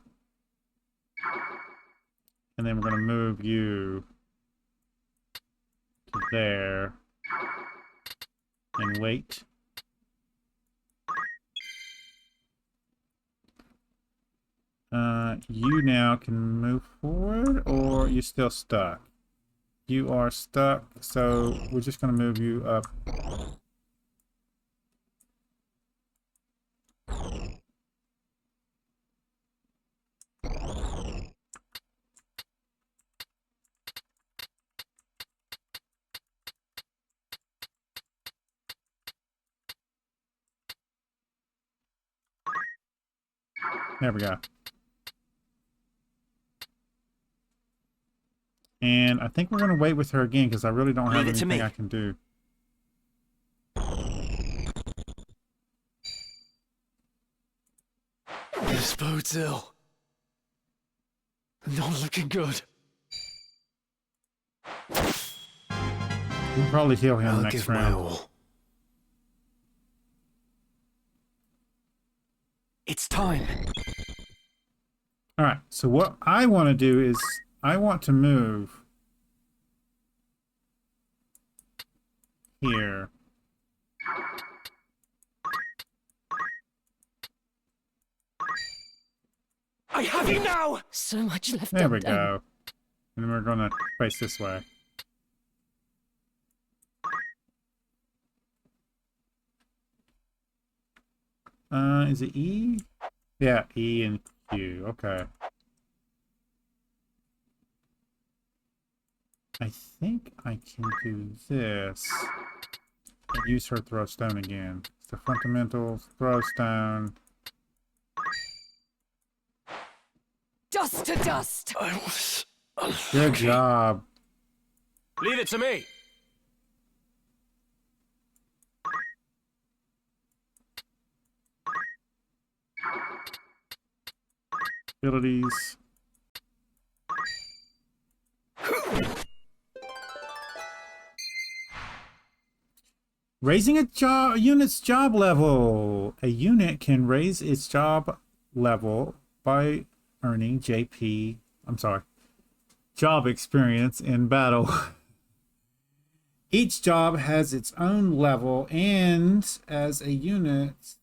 And then we're gonna move you to there and wait. You now can move forward, or you're still stuck. You are stuck, so we're just gonna move you up. There we go. And I think we're going to wait with her again because I really don't have anything I can do. This bodes ill. Not looking good. We'll probably heal him next round. It's time. All right. So what I want to do is I want to move here. I have you now! So much left There we undone. go. And then we're going to face this way. Is it E? Yeah, E and Q. Okay. I think I can do this. And use her throw stone again. So fundamentals, throw stone. Dust to dust! Good job. Leave it to me. Abilities. Raising a unit's job level. A unit can raise its job level by earning job experience in battle. Each job has its own level, and as a unit,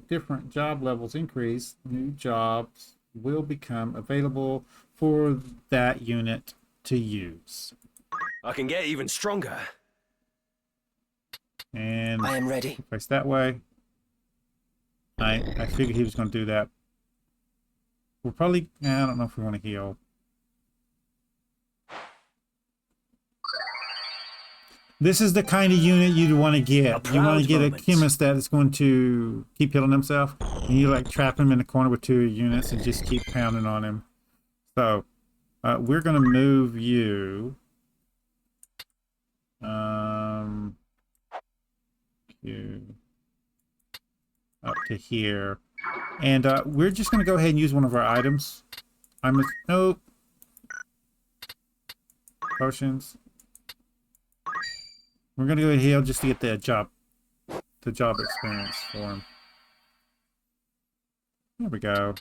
different job levels increase, new jobs will become available for that unit to use. I can get even stronger. And I am ready. Face that way. I figured he was going to do that. We'll probably... I don't know if we want to heal. This is the kind of unit you'd want to get. You want to get a chemist that is going to keep healing himself. And you like trap him in the corner with 2 units and just keep pounding on him. So, we're going to move you. Up to here. And we're just going to go ahead and use one of our items. Nope. Potions. We're going to go ahead and heal just to get the job experience for him. There we go.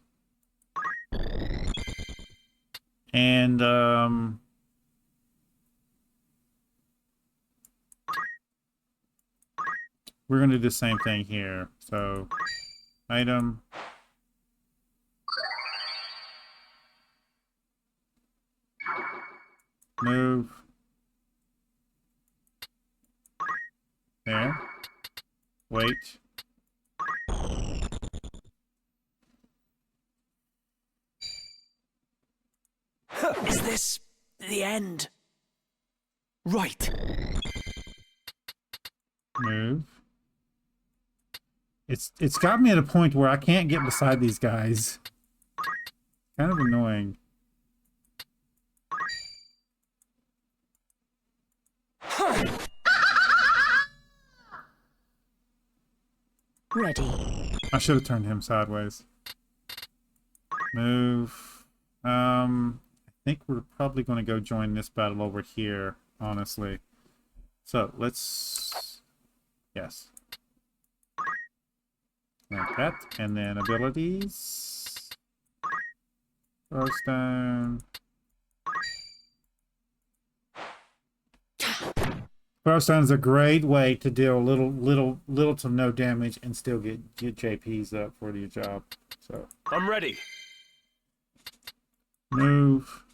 And we're going to do the same thing here. So, item. Move. There. Wait. Is this the end? Right. Move. It's got me at a point where I can't get beside these guys. Kind of annoying. Ready. I should have turned him sideways. Move. I think we're probably going to go join this battle over here, honestly. So let's, yes. Like that, and then abilities. Throwstone. Throwstone is a great way to deal little to no damage and still get JPs up for your job. So I'm ready. Move.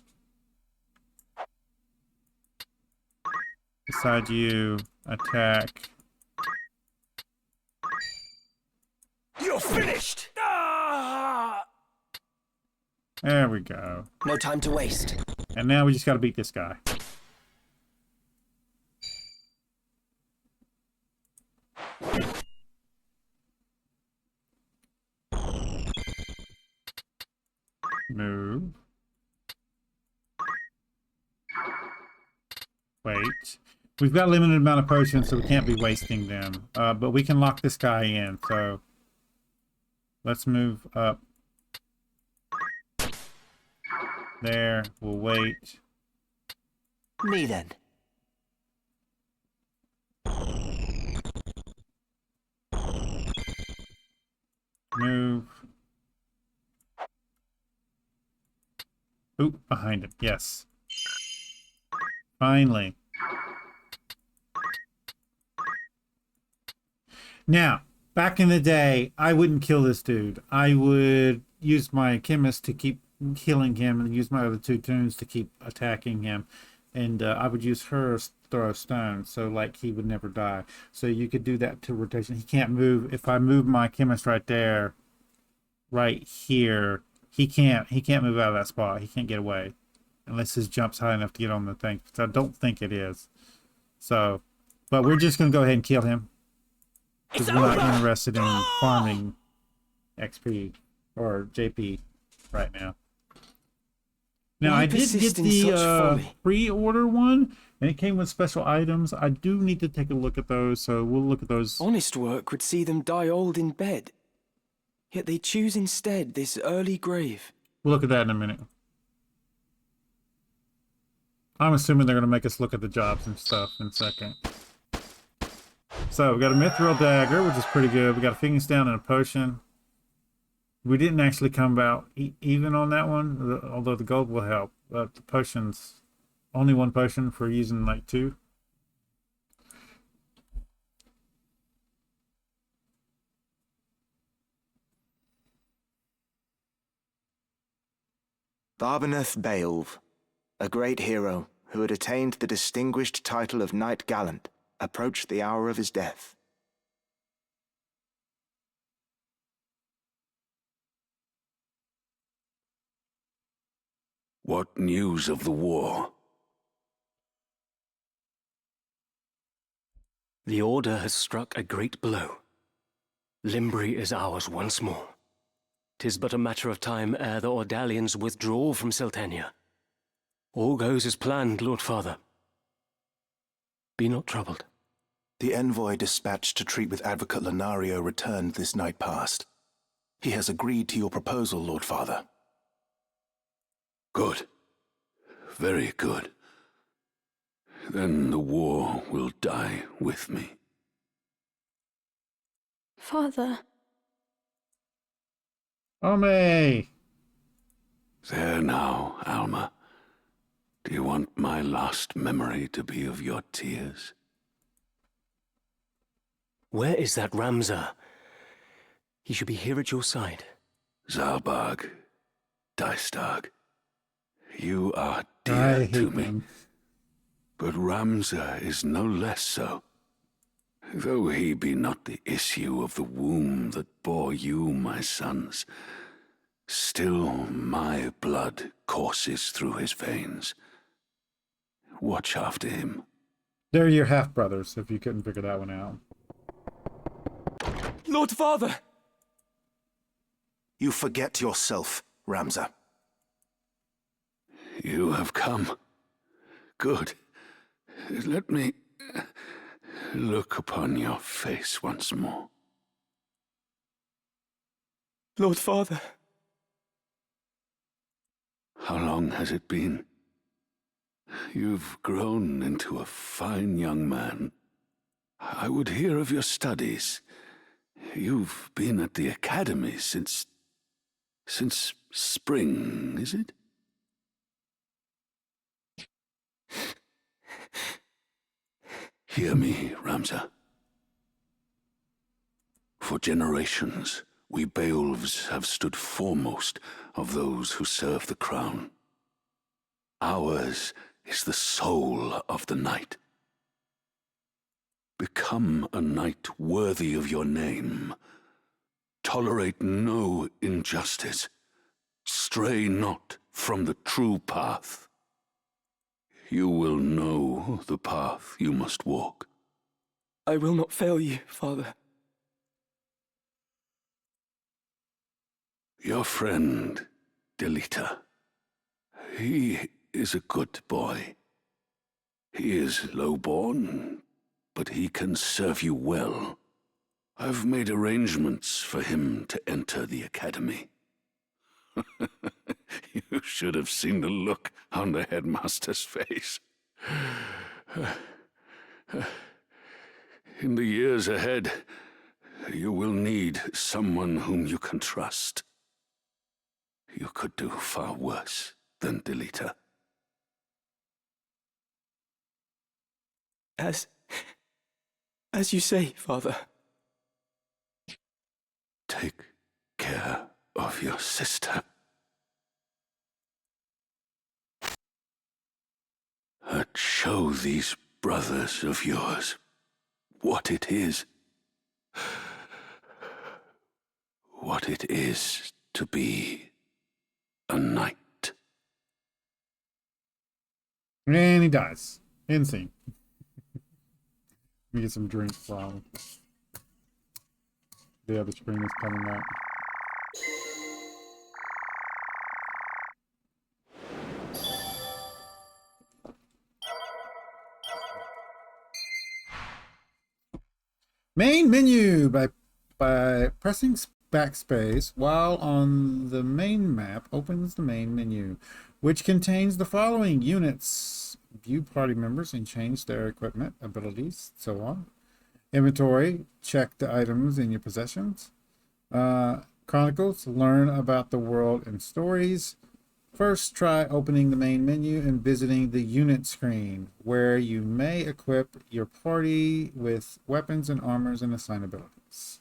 Beside you, attack. You're finished! Ah! There we go. No time to waste. And now we just gotta beat this guy. Move. Wait. We've got a limited amount of potions, so we can't be wasting them. But we can lock this guy in, so let's move up. There. We'll wait. Me then. Move. Oop, behind him. Yes. Finally. Now, back in the day, I wouldn't kill this dude. I would use my chemist to keep healing him and use my other two tunes to keep attacking him. And I would use her throw stone, so like he would never die. So you could do that to rotation. He can't move. If I move my chemist right there, right here, he can't move out of that spot. He can't get away unless his jump's high enough to get on the thing. So I don't think it is. So, but we're just gonna go ahead and kill him because we're not interested in farming XP or JP right now. Now, I did get the pre-order one, and it came with special items. I do need to take a look at those, so we'll look at those. Honest work would see them die old in bed. Yet they choose instead this early grave. We'll look at that in a minute. I'm assuming they're going to make us look at the jobs and stuff in a second. So, we got a Mithril Dagger, which is pretty good. We got a Phoenix Down and a Potion. We didn't actually come out even on that one, although the gold will help. But the potions, only one potion for using like two. Barbeneth Beowulf, a great hero who had attained the distinguished title of Knight Gallant, approached the hour of his death. What news of the war? The Order has struck a great blow. Limbri is ours once more. 'Tis but a matter of time ere the Ordalians withdraw from Seltenia. All goes as planned, Lord Father. Be not troubled. The envoy dispatched to treat with Advocate Lenario returned this night past. He has agreed to your proposal, Lord Father. Good. Very good. Then the war will die with me. Father. Ome! There now, Alma. Do you want my last memory to be of your tears? Where is that Ramsar? He should be here at your side. Zalbag, Dystag, you are dear to me. But Ramza is no less so. Though he be not the issue of the womb that bore you, my sons, still my blood courses through his veins. Watch after him. They're your half-brothers, if you couldn't figure that one out. Lord Father! You forget yourself, Ramza. You have come. Good. Let me look upon your face once more. Lord Father. How long has it been? You've grown into a fine young man. I would hear of your studies. You've been at the academy since spring, is it? Hear me, Ramza. For generations, we Beowulfs have stood foremost of those who serve the crown. Ours is the soul of the knight. Become a knight worthy of your name. Tolerate no injustice. Stray not from the true path. You will know the path you must walk. I will not fail you, Father. Your friend, Delita. He is a good boy. He is low-born, but he can serve you well. I've made arrangements for him to enter the academy. You should have seen the look on the headmaster's face. In the years ahead, you will need someone whom you can trust. You could do far worse than Delita. As you say, Father. Take care of your sister. And show these brothers of yours what it is. What it is to be a knight. And he dies. Insane. Let me get some drinks while the other screen is coming up. Main menu by pressing backspace while on the main map opens the main menu, which contains the following units: view party members and change their equipment, abilities, so on. Inventory, check the items in your possessions. Chronicles, learn about the world and stories. First, try opening the main menu and visiting the unit screen, where you may equip your party with weapons and armors and assign abilities.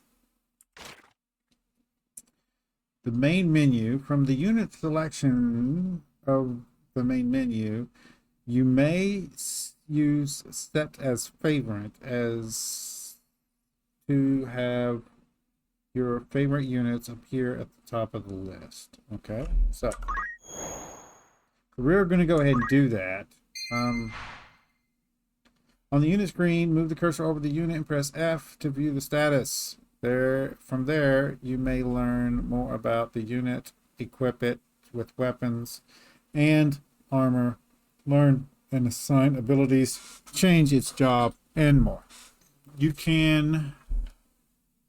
The main menu. From the unit selection of the main menu, you may use set as favorite as to have your favorite units appear at the top of the list. Okay, so we're going to go ahead and do that. On the unit screen, move the cursor over the unit and press F to view the status. From there, you may learn more about the unit, equip it with weapons and armor, learn and assign abilities, change its job, and more. You can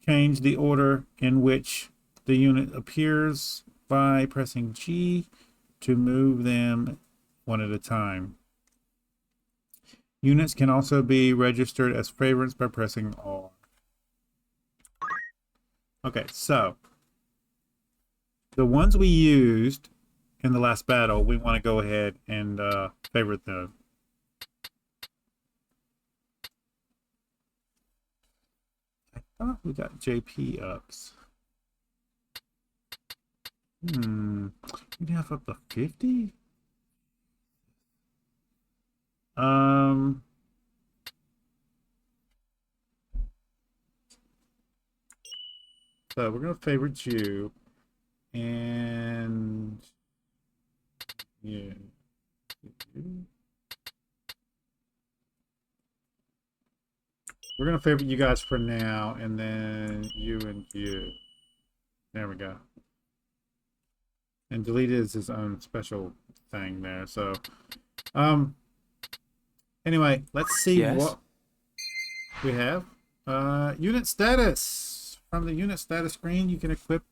change the order in which the unit appears by pressing G to move them one at a time. Units can also be registered as favorites by pressing R. Okay, so the ones we used in the last battle, we want to go ahead and favorite them. I thought we got JP ups. You'd have up to 50? So we're going to favorite you. And yeah. We're going to favorite you guys for now, and then you and you. There we go. And delete is his own special thing there. So, anyway, let's see what we have. Unit status. From the unit status screen, you can equip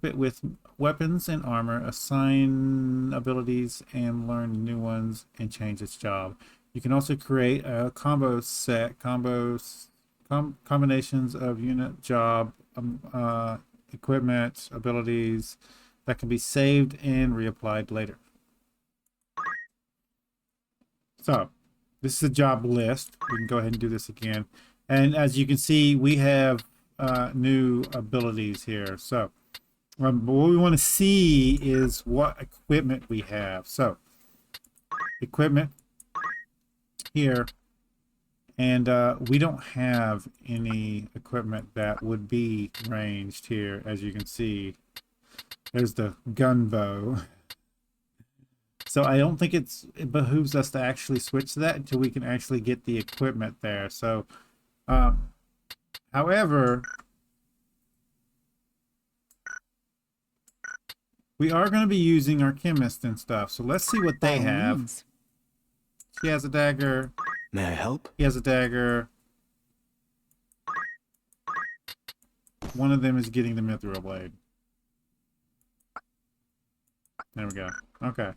it with weapons and armor, assign abilities, and learn new ones, and change its job. You can also create a combo set, combinations of unit, job, equipment, abilities that can be saved and reapplied later. So, this is a job list. We can go ahead and do this again. And as you can see, we have new abilities here. So, what we want to see is what equipment we have. So, equipment here. And we don't have any equipment that would be ranged here. As you can see, there's the gun bow. So I don't think it behooves us to actually switch that until we can actually get the equipment there. So, however, we are going to be using our chemist and stuff. So let's see what they have. She has a dagger. May I help? He has a dagger. One of them is getting the mithril blade. There we go. Okay.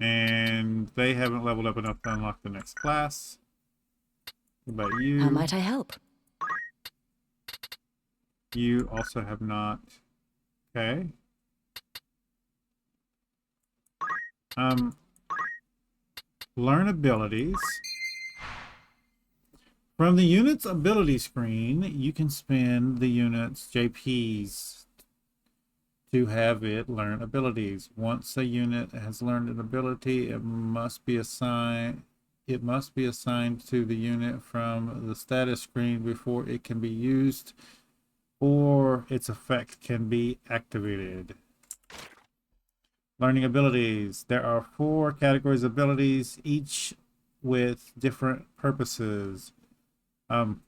And they haven't leveled up enough to unlock the next class. What about you? How might I help? You also have not. Okay. Learn abilities. From the unit's ability screen, you can spend the unit's JPs to have it learn abilities. Once a unit has learned an ability, it must be assigned to the unit from the status screen before it can be used or its effect can be activated. Learning abilities. There are 4 categories of abilities, each with different purposes. Action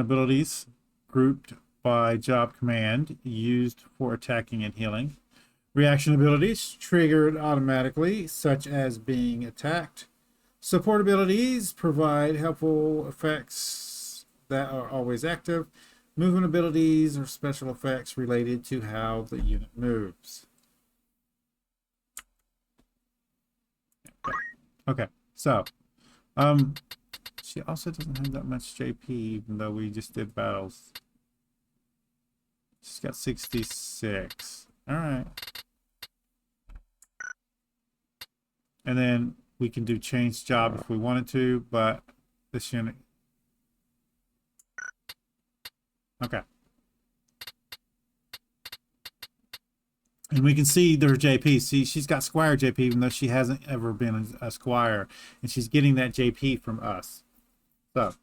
abilities, grouped by job command, used for attacking and healing. Reaction abilities, triggered automatically, such as being attacked. Support abilities provide helpful effects that are always active. Movement abilities are special effects related to how the unit moves. Okay, so she also doesn't have that much JP, even though we just did battles. She's got 66. All right. And then we can do change job if we wanted to, but this unit. Okay. And we can see their JP. See, she's got Squire JP, even though she hasn't ever been a Squire, and she's getting that JP from us. So,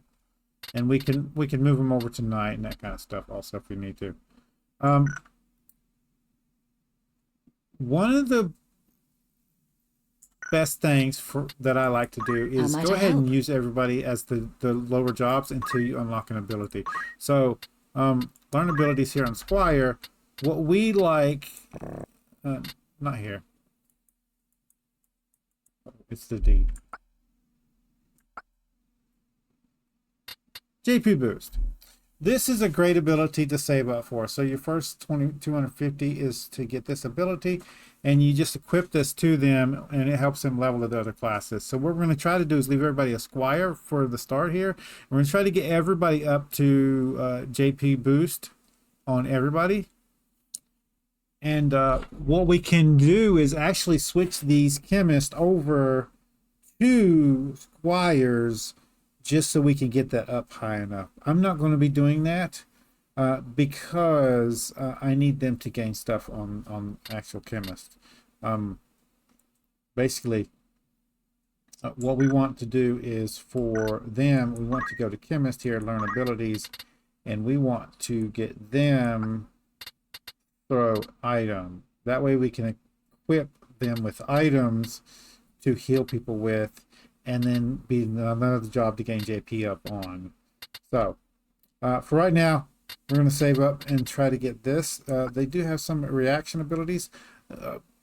and we can move them over tonight and that kind of stuff also if we need to. One of the best things that I like to do is go ahead and use everybody as the lower jobs until you unlock an ability. So, learn abilities here on Squire. What we like, not here. It's the D. JP boost. This is a great ability to save up for. So your first 250 is to get this ability, and you just equip this to them, and it helps them level the other classes. So what we're going to try to do is leave everybody a Squire for the start here. We're going to try to get everybody up to JP boost on everybody. And what we can do is actually switch these chemists over to Squires just so we can get that up high enough. I'm not going to be doing that because I need them to gain stuff on actual chemist. Basically, what we want to do is for them, we want to go to chemist here, learn abilities, and we want to get them throw item. That way we can equip them with items to heal people with, and then be another job to gain JP up on. So for right now, we're going to save up and try to get this. They do have some reaction abilities.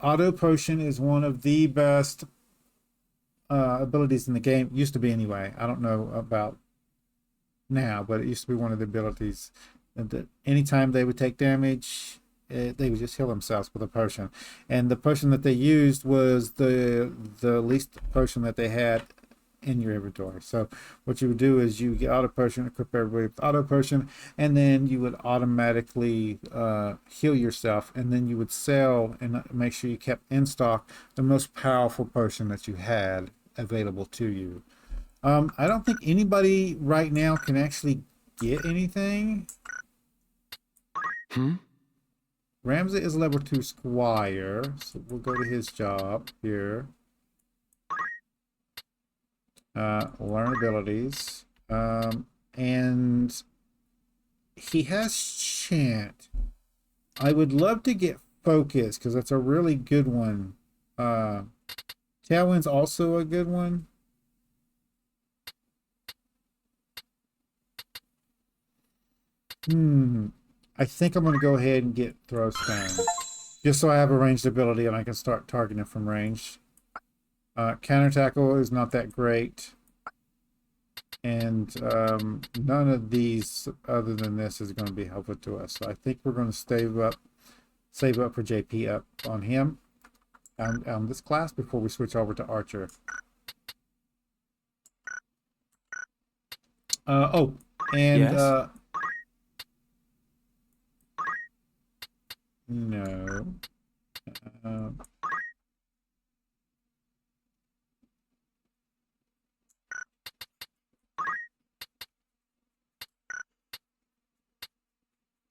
Auto potion is one of the best abilities in the game. Used to be anyway. I don't know about now, but it used to be one of the abilities that anytime they would take damage, they would just heal themselves with a potion. And the potion that they used was the least potion that they had in your inventory. So what you would do is you get auto potion, equip everybody with auto potion, and then you would automatically heal yourself, and then you would sell and make sure you kept in stock the most powerful potion that you had available to you. I don't think anybody right now can actually get anything. Ramsey is level 2 squire, so we'll go to his job here. Learn abilities, and he has chant. I would love to get focus because that's a really good one. Tailwind's also a good one. I think I'm going to go ahead and get throw stone, just so I have a ranged ability and I can start targeting from range. Counter tackle is not that great, and none of these other than this is going to be helpful to us. So I think we're going to save up for JP up on him on this class before we switch over to Archer. Oh, and Yes? no.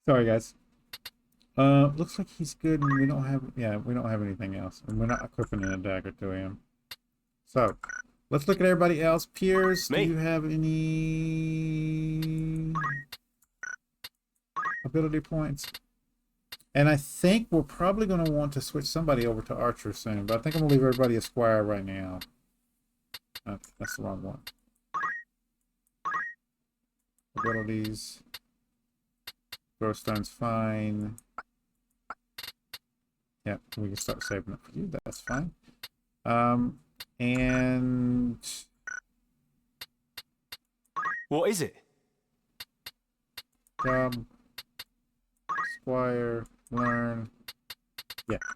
Sorry, guys. Looks like he's good, and we don't have anything else, and we're not equipping a dagger to him. So, let's look at everybody else. Piers, do you have any ability points? And I think we're probably going to want to switch somebody over to Archer soon, but I think I'm going to leave everybody a squire right now. That's the wrong one. Abilities. Glowstone's fine. Yeah, we can start saving it for you. That's fine. And what is it? Job, Squire, learn.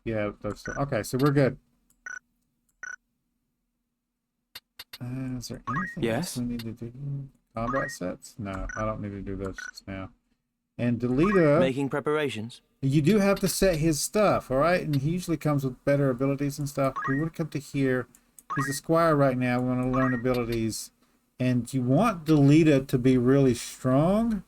Yeah, those. Okay, so we're good. Is there anything else we need to do? Combat sets? No, I don't need to do those just now. And Delita, making preparations. You do have to set his stuff, all right? And he usually comes with better abilities and stuff. We want to come to here. He's a squire right now. We want to learn abilities. And you want Delita to be really strong,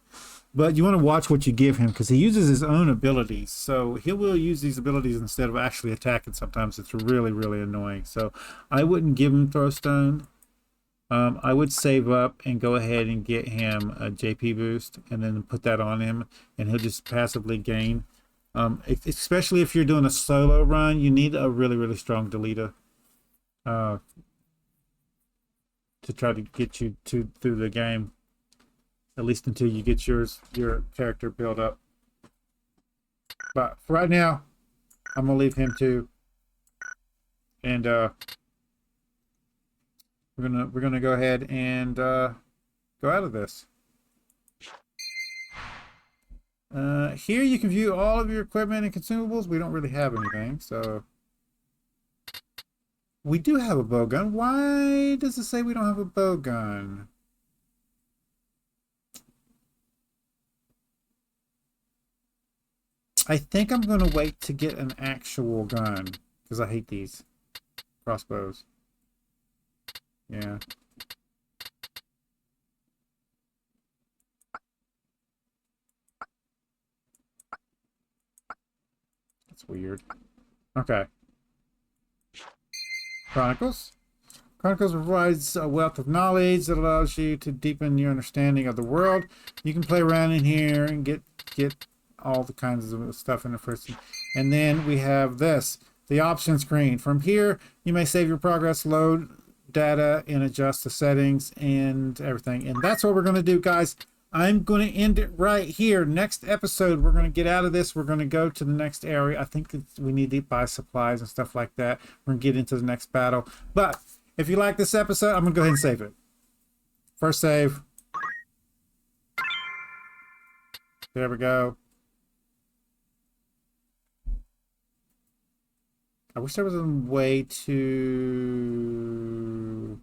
but you want to watch what you give him because he uses his own abilities. So he will use these abilities instead of actually attacking. Sometimes it's really, really annoying. So I wouldn't give him Throwstone. I would save up and go ahead and get him a JP boost and then put that on him, and he'll just passively gain. Especially if you're doing a solo run, you need a really, really strong Delita to try to get you through the game, at least until you get your character built up. But for right now, I'm gonna leave him too, and we're gonna go ahead and go out of this. Here you can view all of your equipment and consumables. We don't really have anything, so we do have a bow gun. Why does it say we don't have a bow gun? I think I'm gonna wait to get an actual gun because I hate these crossbows. Yeah. That's weird. Okay. Chronicles. Chronicles provides a wealth of knowledge that allows you to deepen your understanding of the world. You can play around in here and get all the kinds of stuff in the first. And then we have this, the option screen. From here, you may save your progress, load data, and adjust the settings and everything. And that's what we're going to do, guys. I'm going to end it right here. Next episode, we're going to get out of this. We're going to go to the next area. I think we need to buy supplies and stuff like that. We're going to get into the next battle. But if you like this episode, I'm going to go ahead and save it. First save. There we go. I wish there was a way to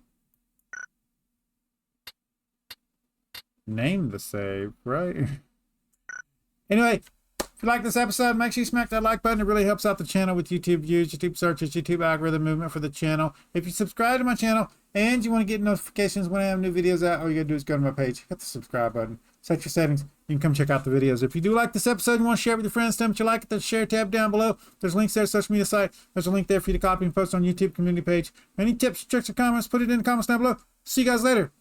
name the save, right? Anyway, if you like this episode, make sure you smack that like button. It really helps out the channel with YouTube views, YouTube searches, YouTube algorithm movement for the channel. If you subscribe to my channel and you want to get notifications when I have new videos out, all you gotta do is go to my page, hit the subscribe button, set your settings, you can come check out the videos. If you do like this episode and want to share it with your friends, tell them that you like it, there's a share tab down below. There's links there, social media site. There's a link there for you to copy and post on YouTube community page. Any tips, tricks, or comments, put it in the comments down below. See you guys later.